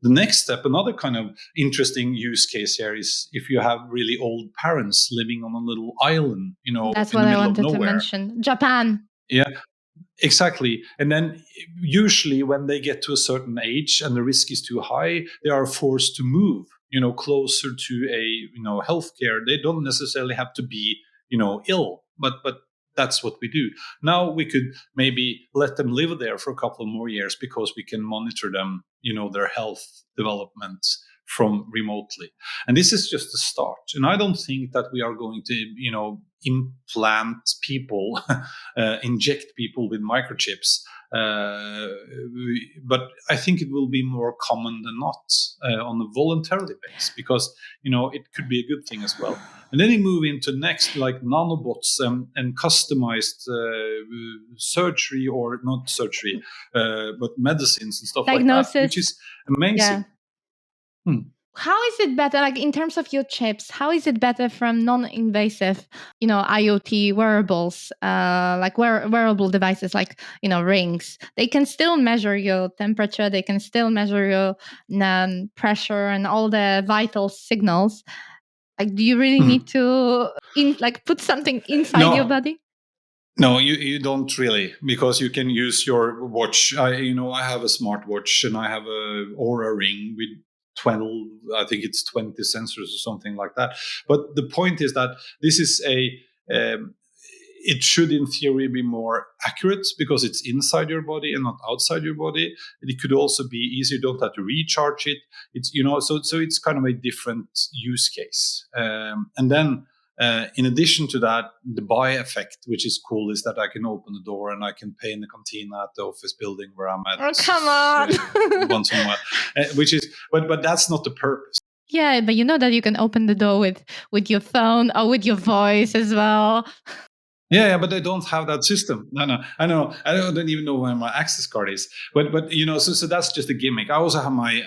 The next step, another kind of interesting use case here, is if you have really old parents living on a little island, that's in what the I middle of wanted to nowhere. mention. Japan. Yeah, exactly. And then usually when they get to a certain age and the risk is too high, they are forced to move, closer to a, healthcare. They don't necessarily have to be, ill, but that's what we do. Now we could maybe let them live there for a couple of more years because we can monitor them, their health development from remotely. And this is just the start. And I don't think that we are going to, implant people, inject people with microchips. But I think it will be more common than not on a voluntarily basis, because, it could be a good thing as well. And then you move into next, like nanobots and customized surgery, or not surgery, but medicines and stuff Diagnosis. like that, which is amazing. Yeah. How is it better, like in terms of your chips, how is it better from non-invasive, IoT wearables, like wearable devices like, rings? They can still measure your temperature. They can still measure your pressure and all the vital signals. Like, do you really need to put something inside your body? No, you don't really, because you can use your watch. I have a smartwatch and I have a Aura ring with 12, I think it's 20 sensors or something like that. But the point is that this is it should in theory be more accurate because it's inside your body and not outside your body. It could also be easier, you don't have to recharge it. It's, so it's kind of a different use case. And then in addition to that, the buy effect, which is cool, is that I can open the door and I can pay in the cantina at the office building where I'm at. Oh, come on! Once in a while, which is, but that's not the purpose. Yeah, but you know that you can open the door with your phone or with your voice as well. Yeah, but I don't have that system. No, I know. I don't even know where my access card is. But so that's just a gimmick. I also have my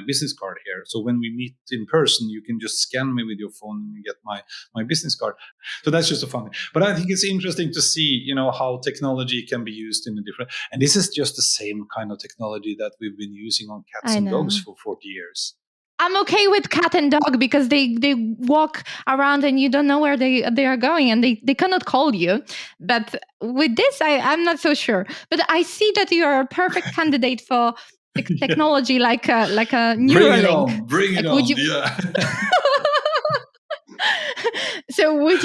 business card here. So when we meet in person, you can just scan me with your phone and you get my business card. So that's just a fun thing. But I think it's interesting to see, how technology can be used in a different. And this is just the same kind of technology that we've been using on cats and dogs for 40 years. I'm okay with cat and dog because they walk around and you don't know where they are going, and they cannot call you. But with this, I'm not so sure. But I see that you are a perfect candidate for technology like a Neuralink. Bring it on. Yeah. So would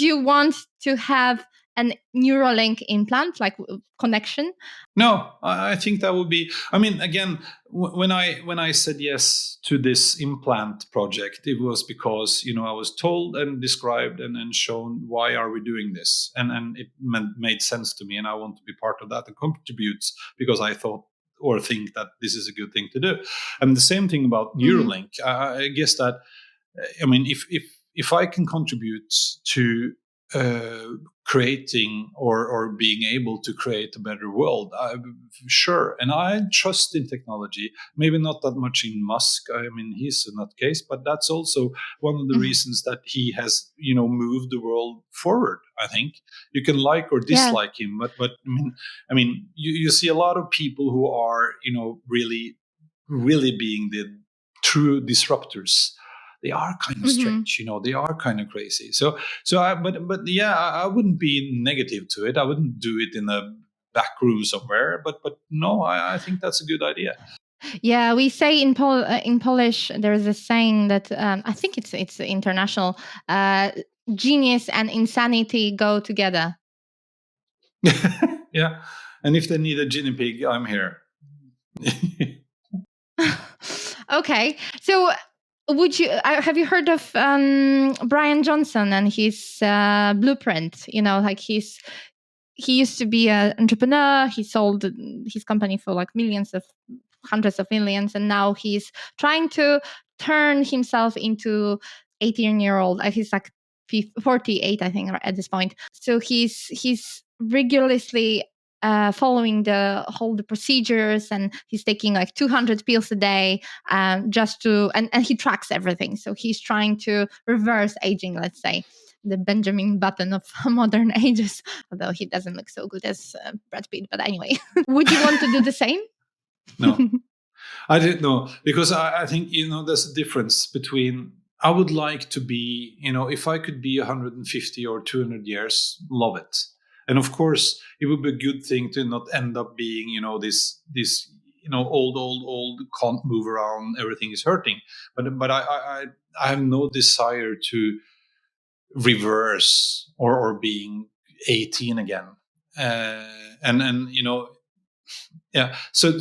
you want to have an Neuralink implant, like connection? No, I think that would be. I mean, again, when I said yes to this implant project, it was because I was told and described and shown why are we doing this, and it made sense to me, and I want to be part of that and contribute because I thought or think that this is a good thing to do. And the same thing about Neuralink. I guess that, I mean, if I can contribute to creating or being able to create a better world. Sure, and I trust in technology. Maybe not that much in Musk. I mean, he's a nutcase, but that's also one of the reasons that he has, moved the world forward. I think you can like or dislike him, but I mean, you see a lot of people who are, really, really being the true disruptors. They are kind of strange, they are kind of crazy. So but yeah, I wouldn't be negative to it. I wouldn't do it in a back room somewhere, but no, I think that's a good idea. Yeah, we say in Polish there is a saying that I think it's international. Genius and insanity go together. Yeah, and if they need a guinea pig, I'm here. Okay, so have you heard of Brian Johnson and his blueprint? Like he used to be an entrepreneur. He sold his company for like hundreds of millions, and now he's trying to turn himself into 18-year-old. He's like 48, I think, at this point. So he's rigorously following the procedures, and he's taking like 200 pills a day, just to and he tracks everything. So he's trying to reverse aging, let's say, the Benjamin Button of modern ages, although he doesn't look so good as Brad Pitt. But anyway, would you want to do the same? No, I didn't know, because I think, there's a difference between, I would like to be, if I could be 150 or 200 years, love it. And of course, it would be a good thing to not end up being, this old, can't move around, everything is hurting. But I have no desire to reverse or being 18 again. And yeah. So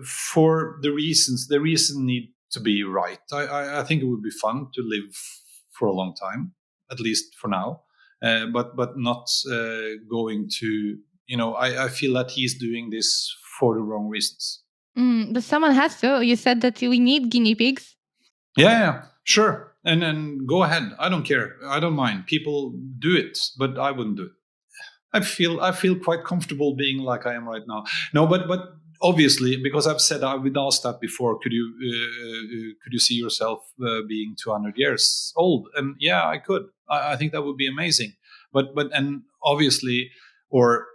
for the reason need to be right. I think it would be fun to live for a long time, at least for now. But not going to, I feel that he's doing this for the wrong reasons. But someone has to. You said that we need guinea pigs. Yeah, sure. And go ahead. I don't care. I don't mind. People do it, but I wouldn't do it. I feel quite comfortable being like I am right now. No, but obviously, because I've been asked that before. Could you see yourself being 200 years old? And yeah, I could. I think that would be amazing. But and obviously, or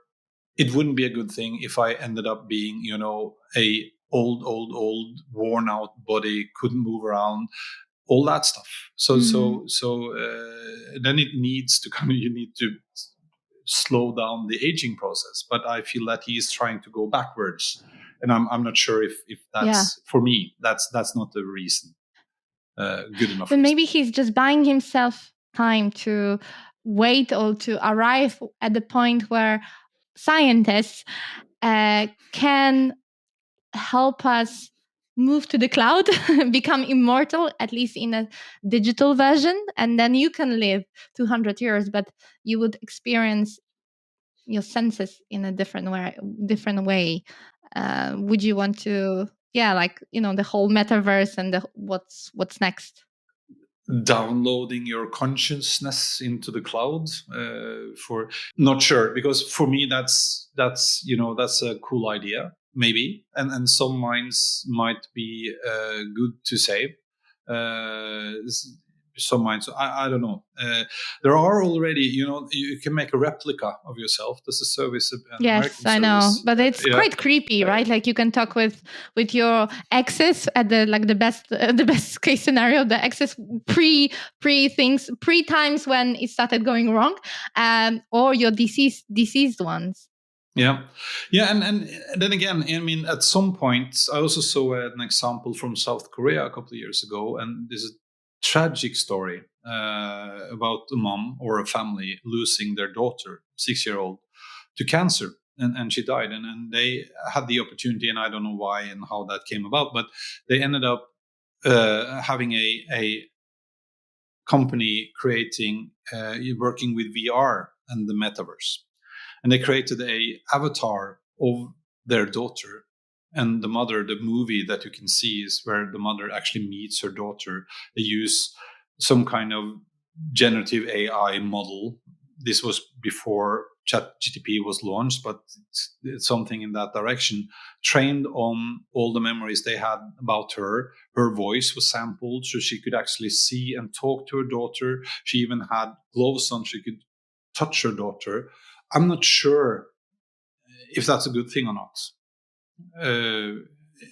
it wouldn't be a good thing if I ended up being, a old, worn out body, couldn't move around, all that stuff. So then it needs to you need to slow down the aging process. But I feel that he is trying to go backwards, and I'm not sure if that's for me. That's not the reason. Good enough. But maybe he's just buying himself time to wait or to arrive at the point where scientists can help us move to the cloud, become immortal, at least in a digital version, and then you can live 200 years, but you would experience your senses in a different way. Would you want to, the whole metaverse and what's next? Downloading your consciousness into the cloud, for not sure, because for me that's a cool idea, maybe, and some minds might be good to save, some minds, I don't know. There are already, you can make a replica of yourself. There's a service. Yes, I know, but it's quite creepy, right? Like you can talk with your exes at the best case scenario, the exes pre times when it started going wrong, or your deceased ones. Yeah, and then again, I mean, at some point, I also saw an example from South Korea a couple of years ago, and this is tragic story about a mom or a family losing their daughter, 6-year-old, to cancer, and she died, and they had the opportunity, and I don't know why and how that came about, but they ended up having a company working with VR and the metaverse, and they created a avatar of their daughter. And the mother, the movie that you can see is where the mother actually meets her daughter. They use some kind of generative AI model this was before ChatGPT was launched, but it's something in that direction, trained on all the memories they had about her. Her voice was sampled, so she could actually see and talk to her daughter. She even had gloves on, she could touch her daughter. I'm not sure if that's a good thing or not.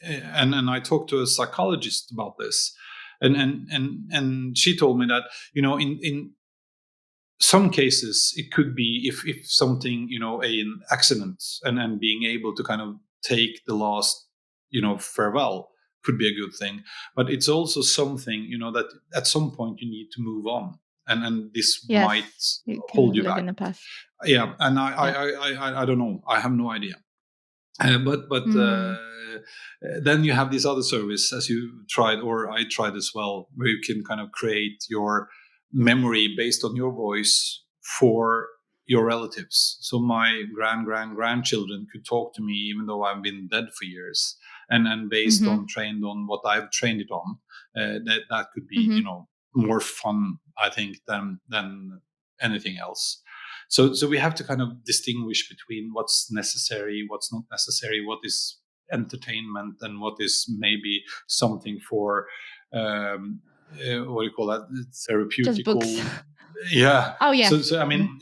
And I talked to a psychologist about this, and she told me that, in some cases it could be if something, an accident, and being able to kind of take the last, farewell could be a good thing. But it's also something, that at some point you need to move on, and this might hold you back. In the past. Yeah, and I don't know. I have no idea. But then you have this other service, as you tried, or I tried as well, where you can kind of create your memory based on your voice for your relatives. So my grandchildren could talk to me even though I've been dead for years, and based on trained on what I've trained it on, that could be more fun, I think, than anything else. So we have to kind of distinguish between what's necessary, what's not necessary, what is entertainment, and what is maybe something for what do you call that? Therapeutical. Yeah. Oh yeah. So I mean,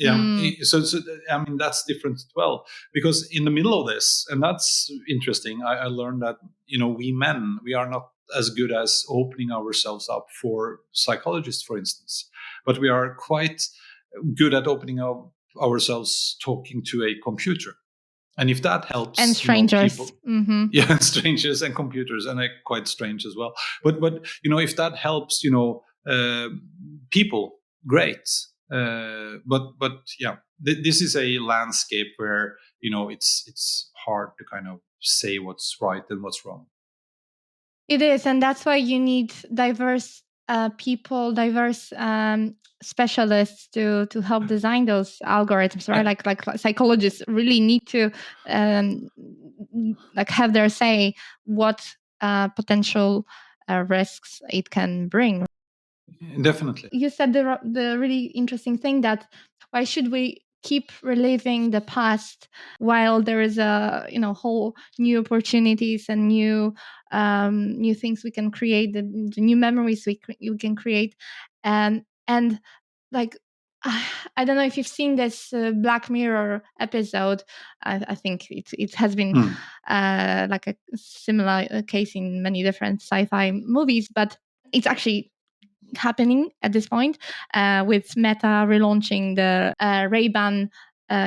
So I mean, that's different as well, because in the middle of this, and that's interesting. I learned that we men, we are not as good as opening ourselves up for psychologists, for instance, but we are quite good at opening up ourselves talking to a computer. And if that helps, and strangers, people, strangers and computers, and they're quite strange as well. But if that helps, people, great. But this is a landscape where it's hard to kind of say what's right and what's wrong. It is, and that's why you need diverse people, diverse specialists to help design those algorithms, right? Like psychologists really need to have their say what potential risks it can bring. Definitely. You said the really interesting thing that why should we keep reliving the past while there is a whole new opportunities and new things we can create, the new memories you can create, and like I don't know if you've seen this Black Mirror episode. I think it has been like a similar case in many different sci-fi movies, but it's actually happening at this point with Meta relaunching the Ray-Ban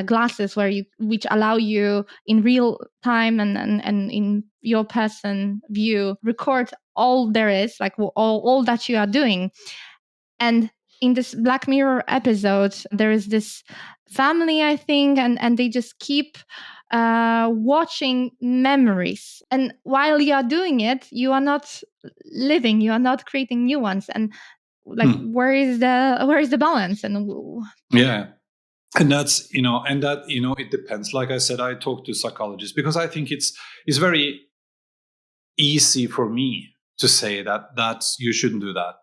glasses, which allow you in real time and in your person view record all there is, like all that you are doing. And in this Black Mirror episode, there is this family, I think, and they just keep watching memories. And while you are doing it, you are not living, you are not creating new ones. And where is the balance? And and that's it depends. Like I said, I talk to psychologists because I think it's very easy for me to say that you shouldn't do that.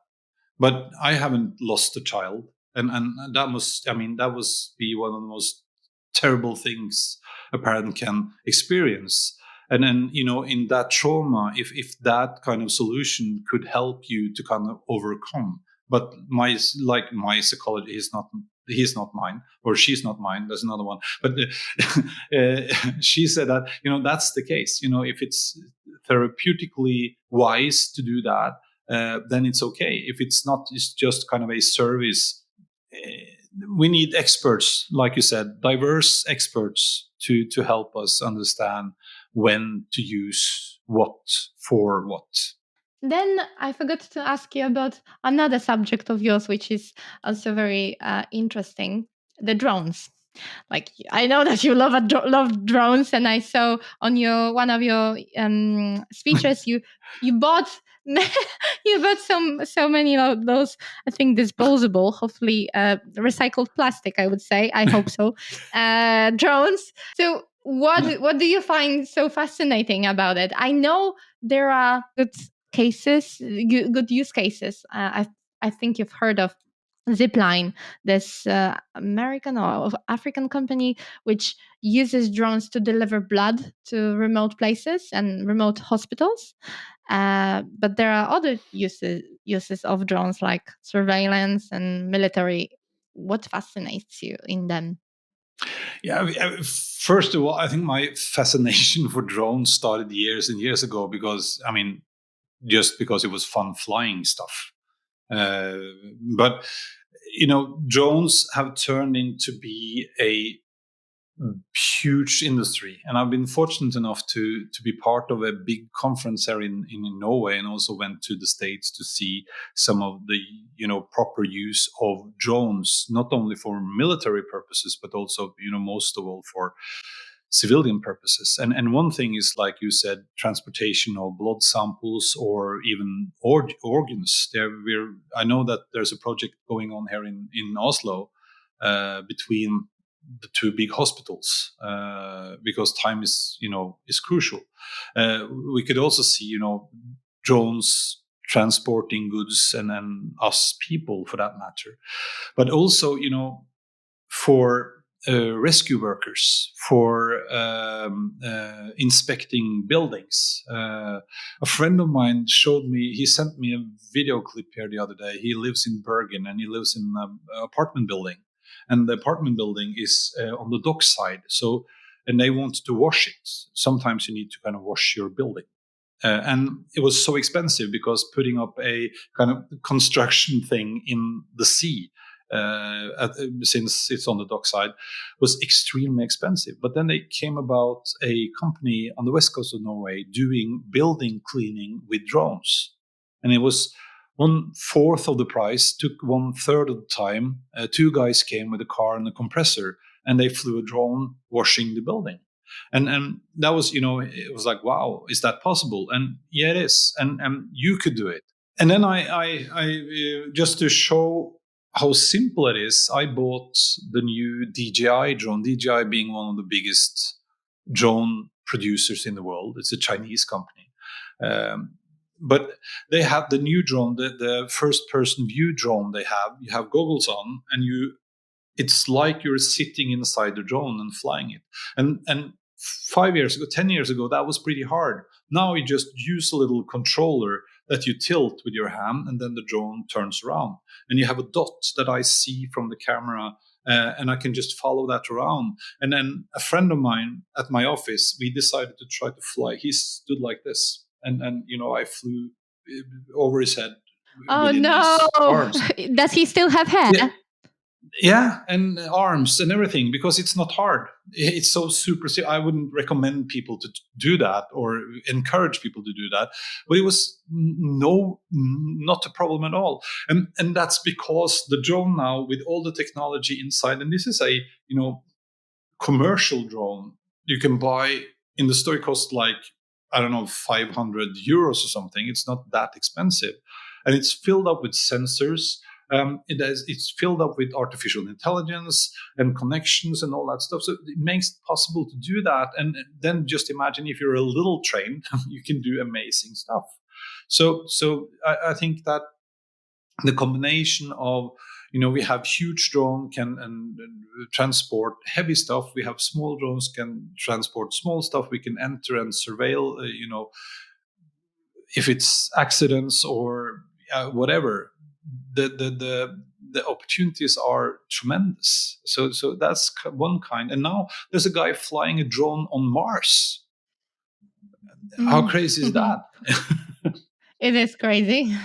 But I haven't lost a child, and that must be one of the most terrible things a parent can experience. And then in that trauma, if that kind of solution could help you to kind of overcome. But my psychology is not. He's not mine, or she's not mine. There's another one, but she said that that's the case. If it's therapeutically wise to do that, then it's okay. If it's not, it's just kind of a service. We need experts, like you said, diverse experts to help us understand when to use what for what. Then I forgot to ask you about another subject of yours, which is also very interesting: the drones. Like, I know that you love drones, and I saw on one of your speeches you bought so many of those, I think, disposable, hopefully recycled plastic, I would say. I hope so. Drones. So what do you find so fascinating about it? I know there are good cases, good use cases. I think you've heard of Zipline, this American or African company which uses drones to deliver blood to remote places and remote hospitals. But there are other uses of drones like surveillance and military. What fascinates you in them? Yeah, first of all, I think my fascination for drones started years and years ago because, just because it was fun flying stuff. But drones have turned into be a huge industry, and I've been fortunate enough to be part of a big conference there in Norway, and also went to the States to see some of the proper use of drones, not only for military purposes but also most of all for civilian purposes. And one thing is, like you said, transportation of blood samples or even organs. I know that there's a project going on here in Oslo between the two big hospitals because time is crucial. We could also see drones transporting goods and us people for that matter, but also for rescue workers, for inspecting buildings. A friend of mine he sent me a video clip here the other day. He lives in Bergen and he lives in an apartment building. And the apartment building is on the dock side. And they want to wash it. Sometimes you need to kind of wash your building. And it was so expensive because putting up a kind of construction thing in the sea, since it's on the dock side, was extremely expensive. But then they came about a company on the west coast of Norway doing building cleaning with drones. And it was 1/4 of the price, took 1/3 of the time. Two guys came with a car and a compressor, and they flew a drone washing the building. And that was, it was like, wow, is that possible? And yeah, it is. And you could do it. And then I just to show how simple it is, I bought the new DJI drone, DJI being one of the biggest drone producers in the world. It's a Chinese company. But they have the new drone, the first-person view drone they have. You have goggles on, and it's like you're sitting inside the drone and flying it. And 5 years ago, 10 years ago, that was pretty hard. Now you just use a little controller that you tilt with your hand, and then the drone turns around. And you have a dot that I see from the camera, and I can just follow that around. And then a friend of mine at my office, we decided to try to fly. He stood like this. And I flew over his head. Oh no! Does he still have hair? Yeah, and arms and everything, because it's not hard. It's so super. I wouldn't recommend people to do that or encourage people to do that. But it was not a problem at all. And that's because the drone now, with all the technology inside, and this is a commercial drone you can buy in the store, cost like, I don't know, 500 euros or something. It's not that expensive. And it's filled up with sensors. It's filled up with artificial intelligence and connections and all that stuff. So it makes it possible to do that. And then just imagine if you're a little trained, you can do amazing stuff. So I think that the combination of, we have huge drone can transport heavy stuff. We have small drones can transport small stuff. We can enter and surveil, if it's accidents or whatever. The opportunities are tremendous. So that's one kind. And now there's a guy flying a drone on Mars. How crazy is that? It is crazy.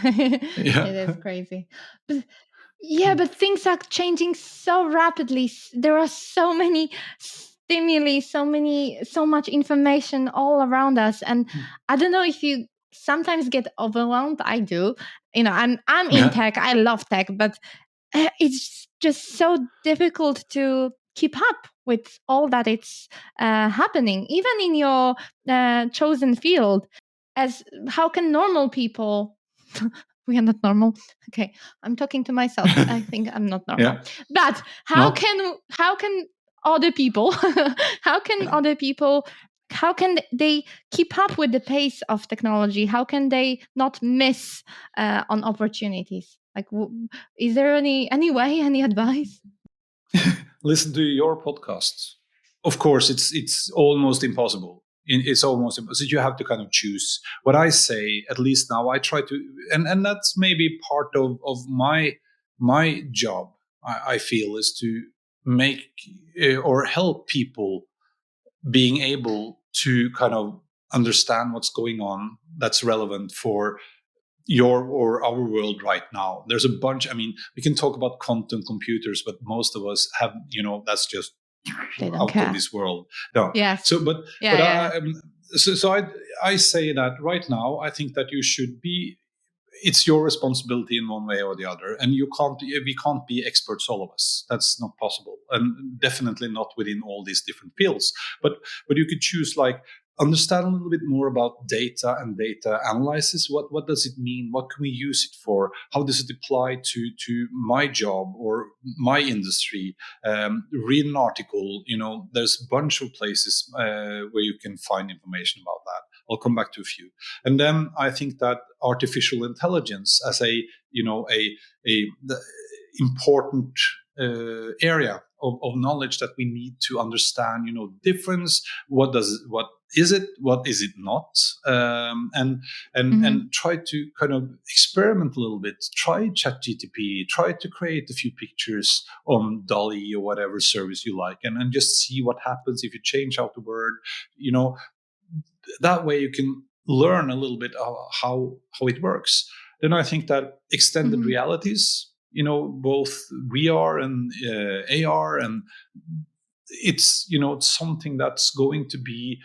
Yeah. It is crazy. But things are changing so rapidly. There are so many stimuli, so much information all around us. And I don't know if you sometimes get overwhelmed. I do. I'm in tech. I love tech, but it's just so difficult to keep up with all that it's happening, even in your chosen field. How can normal people? We are not normal. Okay, I'm talking to myself. I think I'm not normal. Yeah. But how can other people? How can they keep up with the pace of technology? How can they not miss on opportunities? Like, is there any way, any advice? Listen to your podcasts. Of course, it's almost impossible. It's almost impossible. So you have to kind of choose. What I say, at least now, I try to, and that's maybe part of my job. I feel is to make or help people being able to kind of understand what's going on that's relevant for your or our world right now. There's a bunch. I mean, we can talk about quantum computers, but most of us have, that's just They don't out care. of this world. No. Yes. So, but Yeah. I say that right now. I think that you should be. It's your responsibility in one way or the other, and we can't be experts, all of us. That's not possible, and definitely not within all these different fields. But you could choose, like, understand a little bit more about data and data analysis. What does it mean? What can we use it for? How does it apply to my job or my industry? Read an article. There's a bunch of places where you can find information about that. I'll come back to a few. And then I think that artificial intelligence as a important area of knowledge that we need to understand, difference. What is it? What is it not? And try to kind of experiment a little bit. Try ChatGPT. Try to create a few pictures on DALL-E or whatever service you like, and just see what happens if you change out the word. That way you can learn a little bit how it works. Then I think that extended realities, both VR and AR, and it's something that's going to be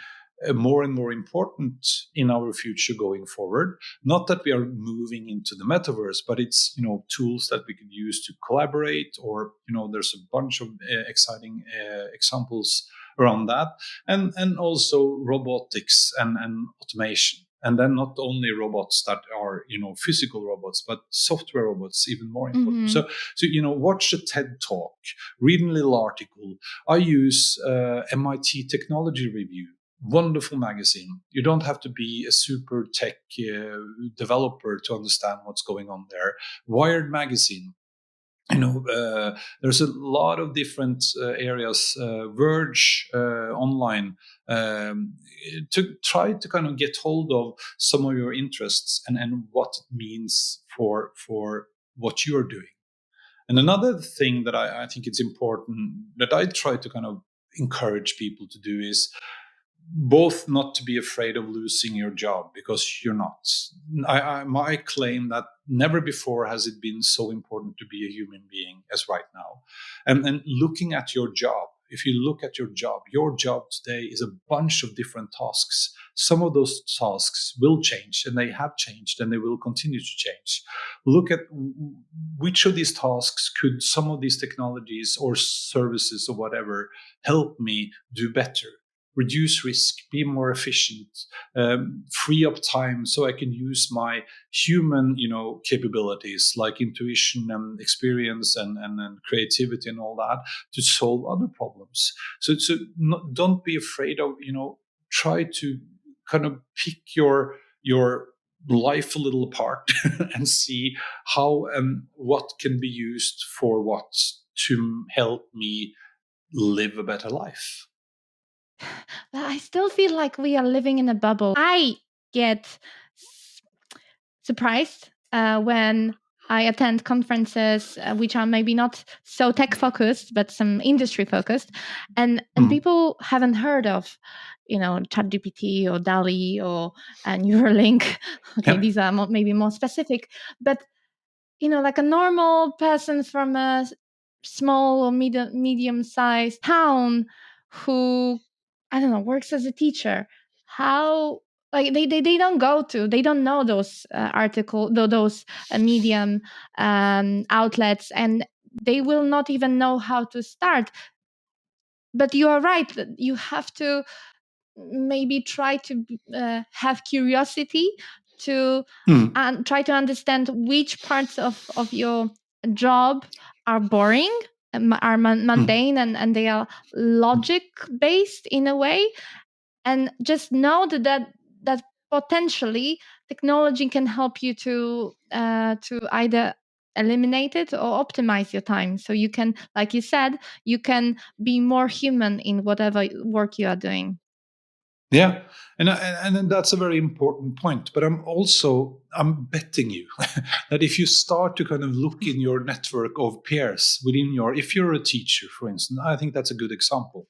more and more important in our future going forward. Not that we are moving into the metaverse, but it's tools that we can use to collaborate, or there's a bunch of exciting examples around that, and also robotics and automation. And then not only robots that are physical robots, but software robots, even more important. So watch a TED talk, read a little article. I use MIT Technology Review. Wonderful magazine. You don't have to be a super tech developer to understand what's going on there. Wired magazine. There's a lot of different areas. Verge online, to try to kind of get hold of some of your interests and what it means for what you're doing. And another thing that I think it's important that I try to kind of encourage people to do is both not to be afraid of losing your job, because you're not. I claim that never before has it been so important to be a human being as right now. And looking at your job, if you look at your job today is a bunch of different tasks. Some of those tasks will change, and they have changed, and they will continue to change. Look at which of these tasks could some of these technologies or services or whatever help me do better. Reduce risk, be more efficient, free up time so I can use my human, capabilities like intuition and experience and creativity and all that to solve other problems. So don't be afraid of, try to kind of pick your life a little apart and see how and what can be used for what to help me live a better life. But I still feel like we are living in a bubble. I get surprised when I attend conferences which are maybe not so tech focused, but some industry focused, and people haven't heard of, ChatGPT or DALL-E or Neuralink. Okay, these are maybe more specific, but like a normal person from a small or medium-sized town who, I don't know, works as a teacher, how, like, they don't know those those medium outlets, and they will not even know how to start. But you are right, you have to maybe try to have curiosity to try to understand which parts of your job are boring, are mundane, and they are logic based in a way, and just know that potentially technology can help you to either eliminate it or optimize your time. So you can, like you said, you can be more human in whatever work you are doing. Yeah, and then that's a very important point. But I'm betting you that if you start to kind of look in your network of peers if you're a teacher, for instance, I think that's a good example.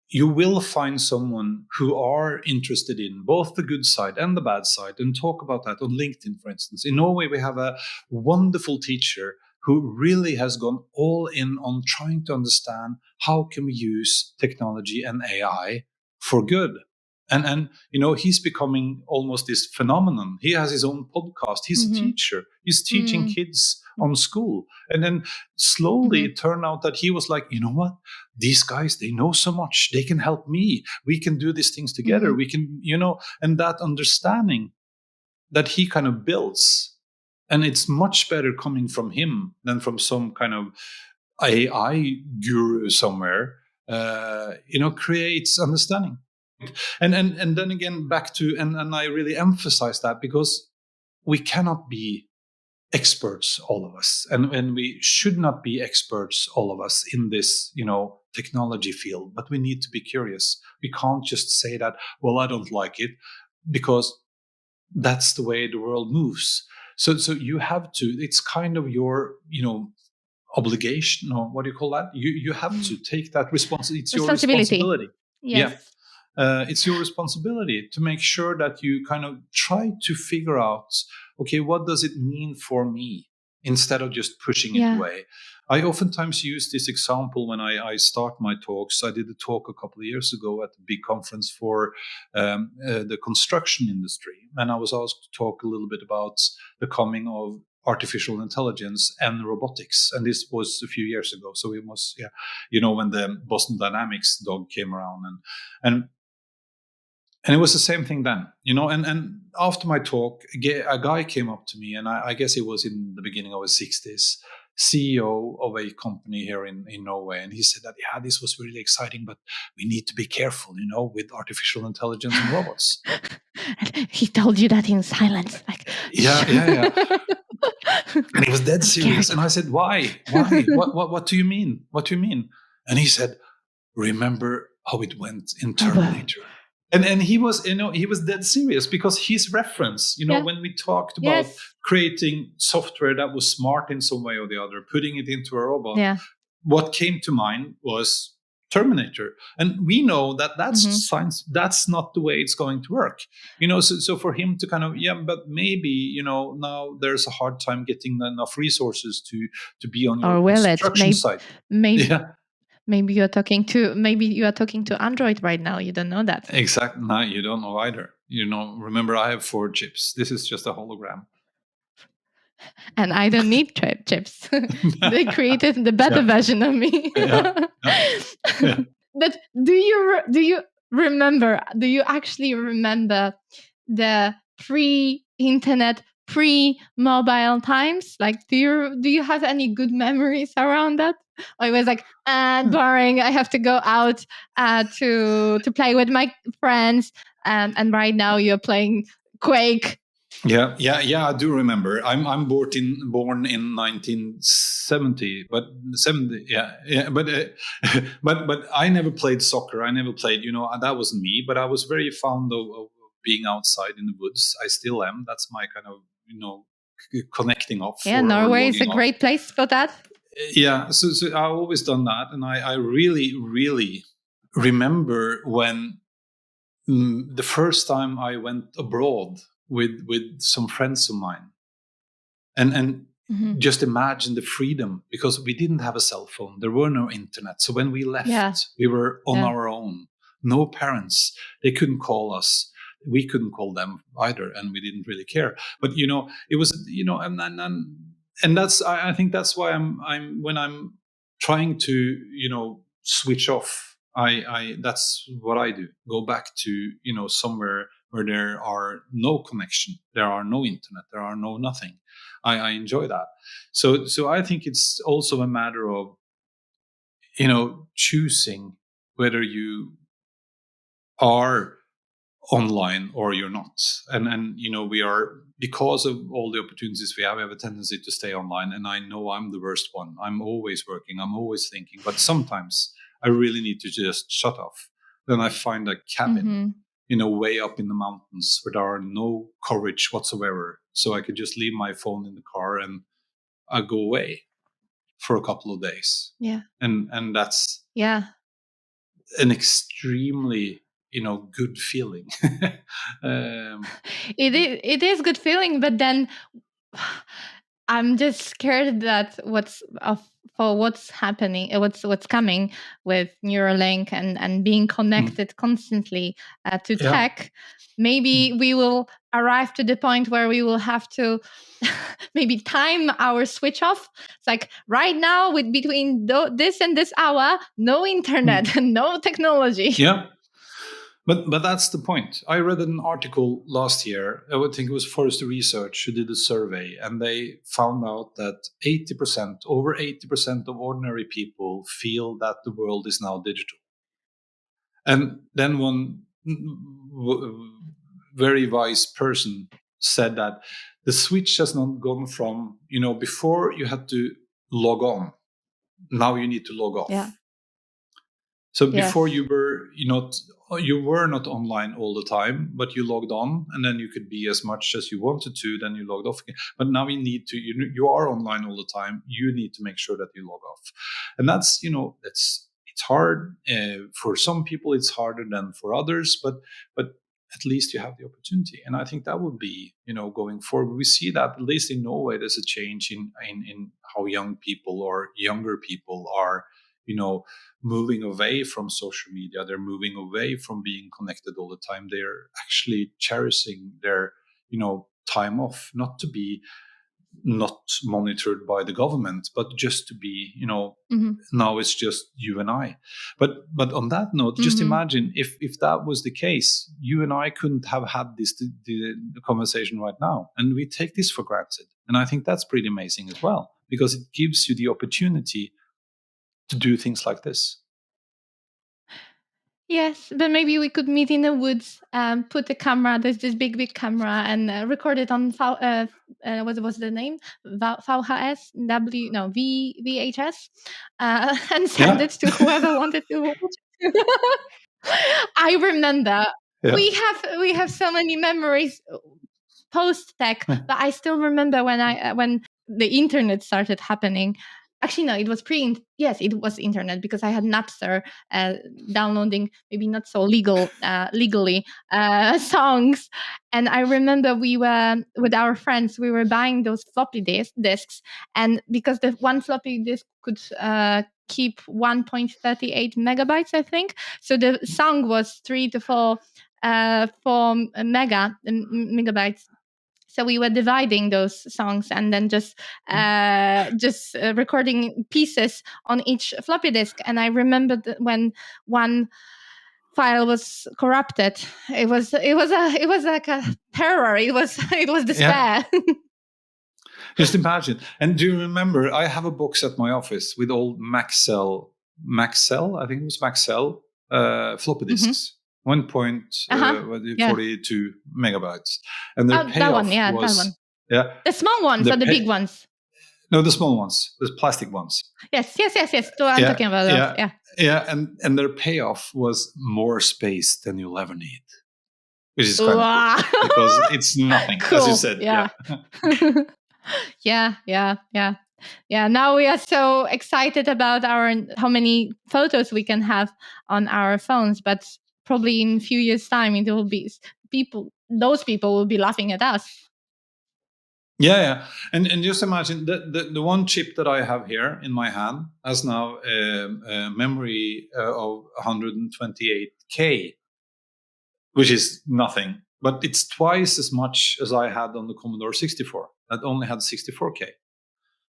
You will find someone who are interested in both the good side and the bad side, and talk about that on LinkedIn, for instance. In Norway, we have a wonderful teacher who really has gone all in on trying to understand how can we use technology and AI for good. And he's becoming almost this phenomenon. He has his own podcast. He's a teacher. He's teaching kids on school. And then slowly it turned out that he was like, you know what? These guys, they know so much. They can help me. We can do these things together. We can, and that understanding that he kind of builds. And it's much better coming from him than from some kind of AI guru somewhere, creates understanding. And then again, back to, and I really emphasize that because we cannot be experts, all of us, and we should not be experts, all of us, in this, technology field. But we need to be curious. We can't just say that, well, I don't like it, because that's the way the world moves. So you have to. It's kind of your, obligation, or what do you call that? You have to take that responsibility. It's your responsibility. Yes. Yeah. It's your responsibility to make sure that you kind of try to figure out, okay, what does it mean for me, instead of just pushing it away. I oftentimes use this example when I start my talks. I did a talk a couple of years ago at a big conference for the construction industry. And I was asked to talk a little bit about the coming of artificial intelligence and robotics. And this was a few years ago. So it was, when the Boston Dynamics dog came around. And it was the same thing then, and after my talk, a guy came up to me, and I guess he was in the beginning of his 60s, CEO of a company here in Norway. And he said that, this was really exciting, but we need to be careful, with artificial intelligence and robots. He told you that in silence. Yeah. And he was dead serious. And I said, why? What do you mean? What do you mean? And he said, remember how it went in Terminator. And he was, he was dead serious, because his reference, when we talked about creating software that was smart in some way or the other, putting it into a robot, what came to mind was Terminator. And we know that that's science. That's not the way it's going to work. So for him to kind of, but maybe, now there's a hard time getting enough resources to be on your construction site. Maybe you are talking to Android right now. You don't know that. Exactly. No, you don't know either. Remember, I have 4 chips. This is just a hologram. And I don't need chips. They created the better version of me. But do you remember? Do you actually remember the pre-internet, pre-mobile times? Like, do you have any good memories around that? I was like, boring. I have to go out to play with my friends. And right now you're playing Quake. Yeah. I do remember. I'm born in 1970, but 70. But I never played soccer. I never played. That wasn't me. But I was very fond of being outside in the woods. I still am. That's my kind of connecting off. Yeah, Norway is a great place for that. Yeah, so I've always done that, and I really, really remember when the first time I went abroad with some friends of mine, and just imagine the freedom, because we didn't have a cell phone, there were no internet. So when we left, we were on our own. No parents, they couldn't call us. We couldn't call them either, and we didn't really care. But it was and that's I think that's why I'm when I'm trying to switch off, I that's what I do. Go back to somewhere where there are no connection, there are no internet, there are no nothing. I enjoy that. So I think it's also a matter of choosing whether you are online or you're not. And we are, because of all the opportunities we have a tendency to stay online. And I know I'm the worst one. I'm always working, I'm always thinking, but sometimes I really need to just shut off. Then I find a cabin, way up in the mountains where there are no coverage whatsoever. So I could just leave my phone in the car and I go away for a couple of days. Yeah. And that's an extremely good feeling. It is good feeling, but then I'm just scared that what's happening, what's coming with Neuralink and being connected constantly to tech. Maybe we will arrive to the point where we will have to maybe time our switch off. It's like right now, with between this and this hour, no internet, no technology. Yeah. But that's the point. I read an article last year, I would think it was Forrester Research who did a survey, and they found out that over 80% of ordinary people feel that the world is now digital. And then one very wise person said that the switch has not gone from, before you had to log on, now you need to log off. Yeah. So before you were not online all the time, but you logged on, and then you could be as much as you wanted to, then you logged off again. But now you need to, you are online all the time. You need to make sure that you log off. And that's, it's hard. For some people, it's harder than for others, but at least you have the opportunity. And I think that would be, going forward. We see that at least in Norway, there's a change in how young people or younger people are, moving away from social media. They're moving away from being connected all the time. They're actually cherishing their, time off, not to be not monitored by the government, but just to be, now it's just you and I. But on that note, just imagine if that was the case, you and I couldn't have had the conversation right now. And we take this for granted. And I think that's pretty amazing as well, because it gives you the opportunity to do things like this. Yes, but maybe we could meet in the woods, put a camera, there's this big camera, and record it on what was the name? VHS? VHS? And send it to whoever wanted to watch it. I remember we have so many memories post-tech, but I still remember when the internet started happening. Actually, no, it was it was internet, because I had Napster downloading maybe not so legally songs. And I remember we were with our friends, we were buying those floppy disks, and because the one floppy disk could keep 1.38 megabytes, I think. So the song was 3 to 4 megabytes. So we were dividing those songs and then just recording pieces on each floppy disk. And I remember that when one file was corrupted, it was like a terror. It was despair. Yeah. Just imagine. And do you remember? I have a box at my office with old Maxell. I think it was Maxell floppy disks. 1.42 megabytes, and their payoff that one. That one. Yeah, the small ones or the big ones? No, the small ones, the plastic ones. Yes. So I'm talking about those. Yeah, and their payoff was more space than you'll ever need, which is kind of cool, because it's nothing, cool. As you said. Yeah. Now we are so excited about how many photos we can have on our phones, but probably in a few years' time, it will be those people will be laughing at us. Yeah. And just imagine the one chip that I have here in my hand has now a memory of 128K, which is nothing, but it's twice as much as I had on the Commodore 64 that only had 64K.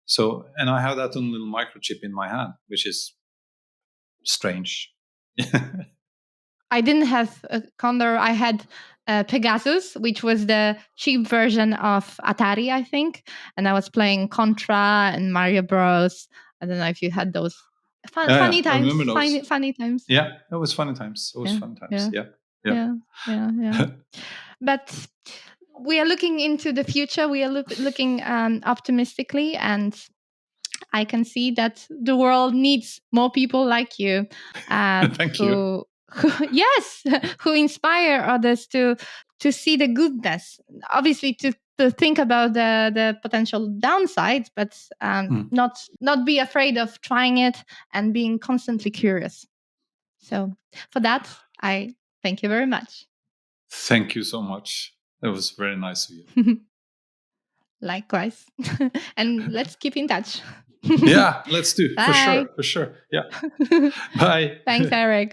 So, and I have that on a little microchip in my hand, which is strange. I didn't have a Condor. I had Pegasus, which was the cheap version of Atari, I think. And I was playing Contra and Mario Bros. I don't know if you had those. Funny times. I remember those. Funny times. Yeah, it was funny times. Yeah. Yeah. But we are looking into the future. We are looking optimistically, and I can see that the world needs more people like you. Thank you. Yes, who inspire others to see the goodness. Obviously, to think about the potential downsides, but not be afraid of trying it and being constantly curious. So for that, I thank you very much. Thank you so much. That was very nice of you. Likewise. And let's keep in touch. Yeah, let's do. Bye. For sure. Yeah. Bye. Thanks, Eirik.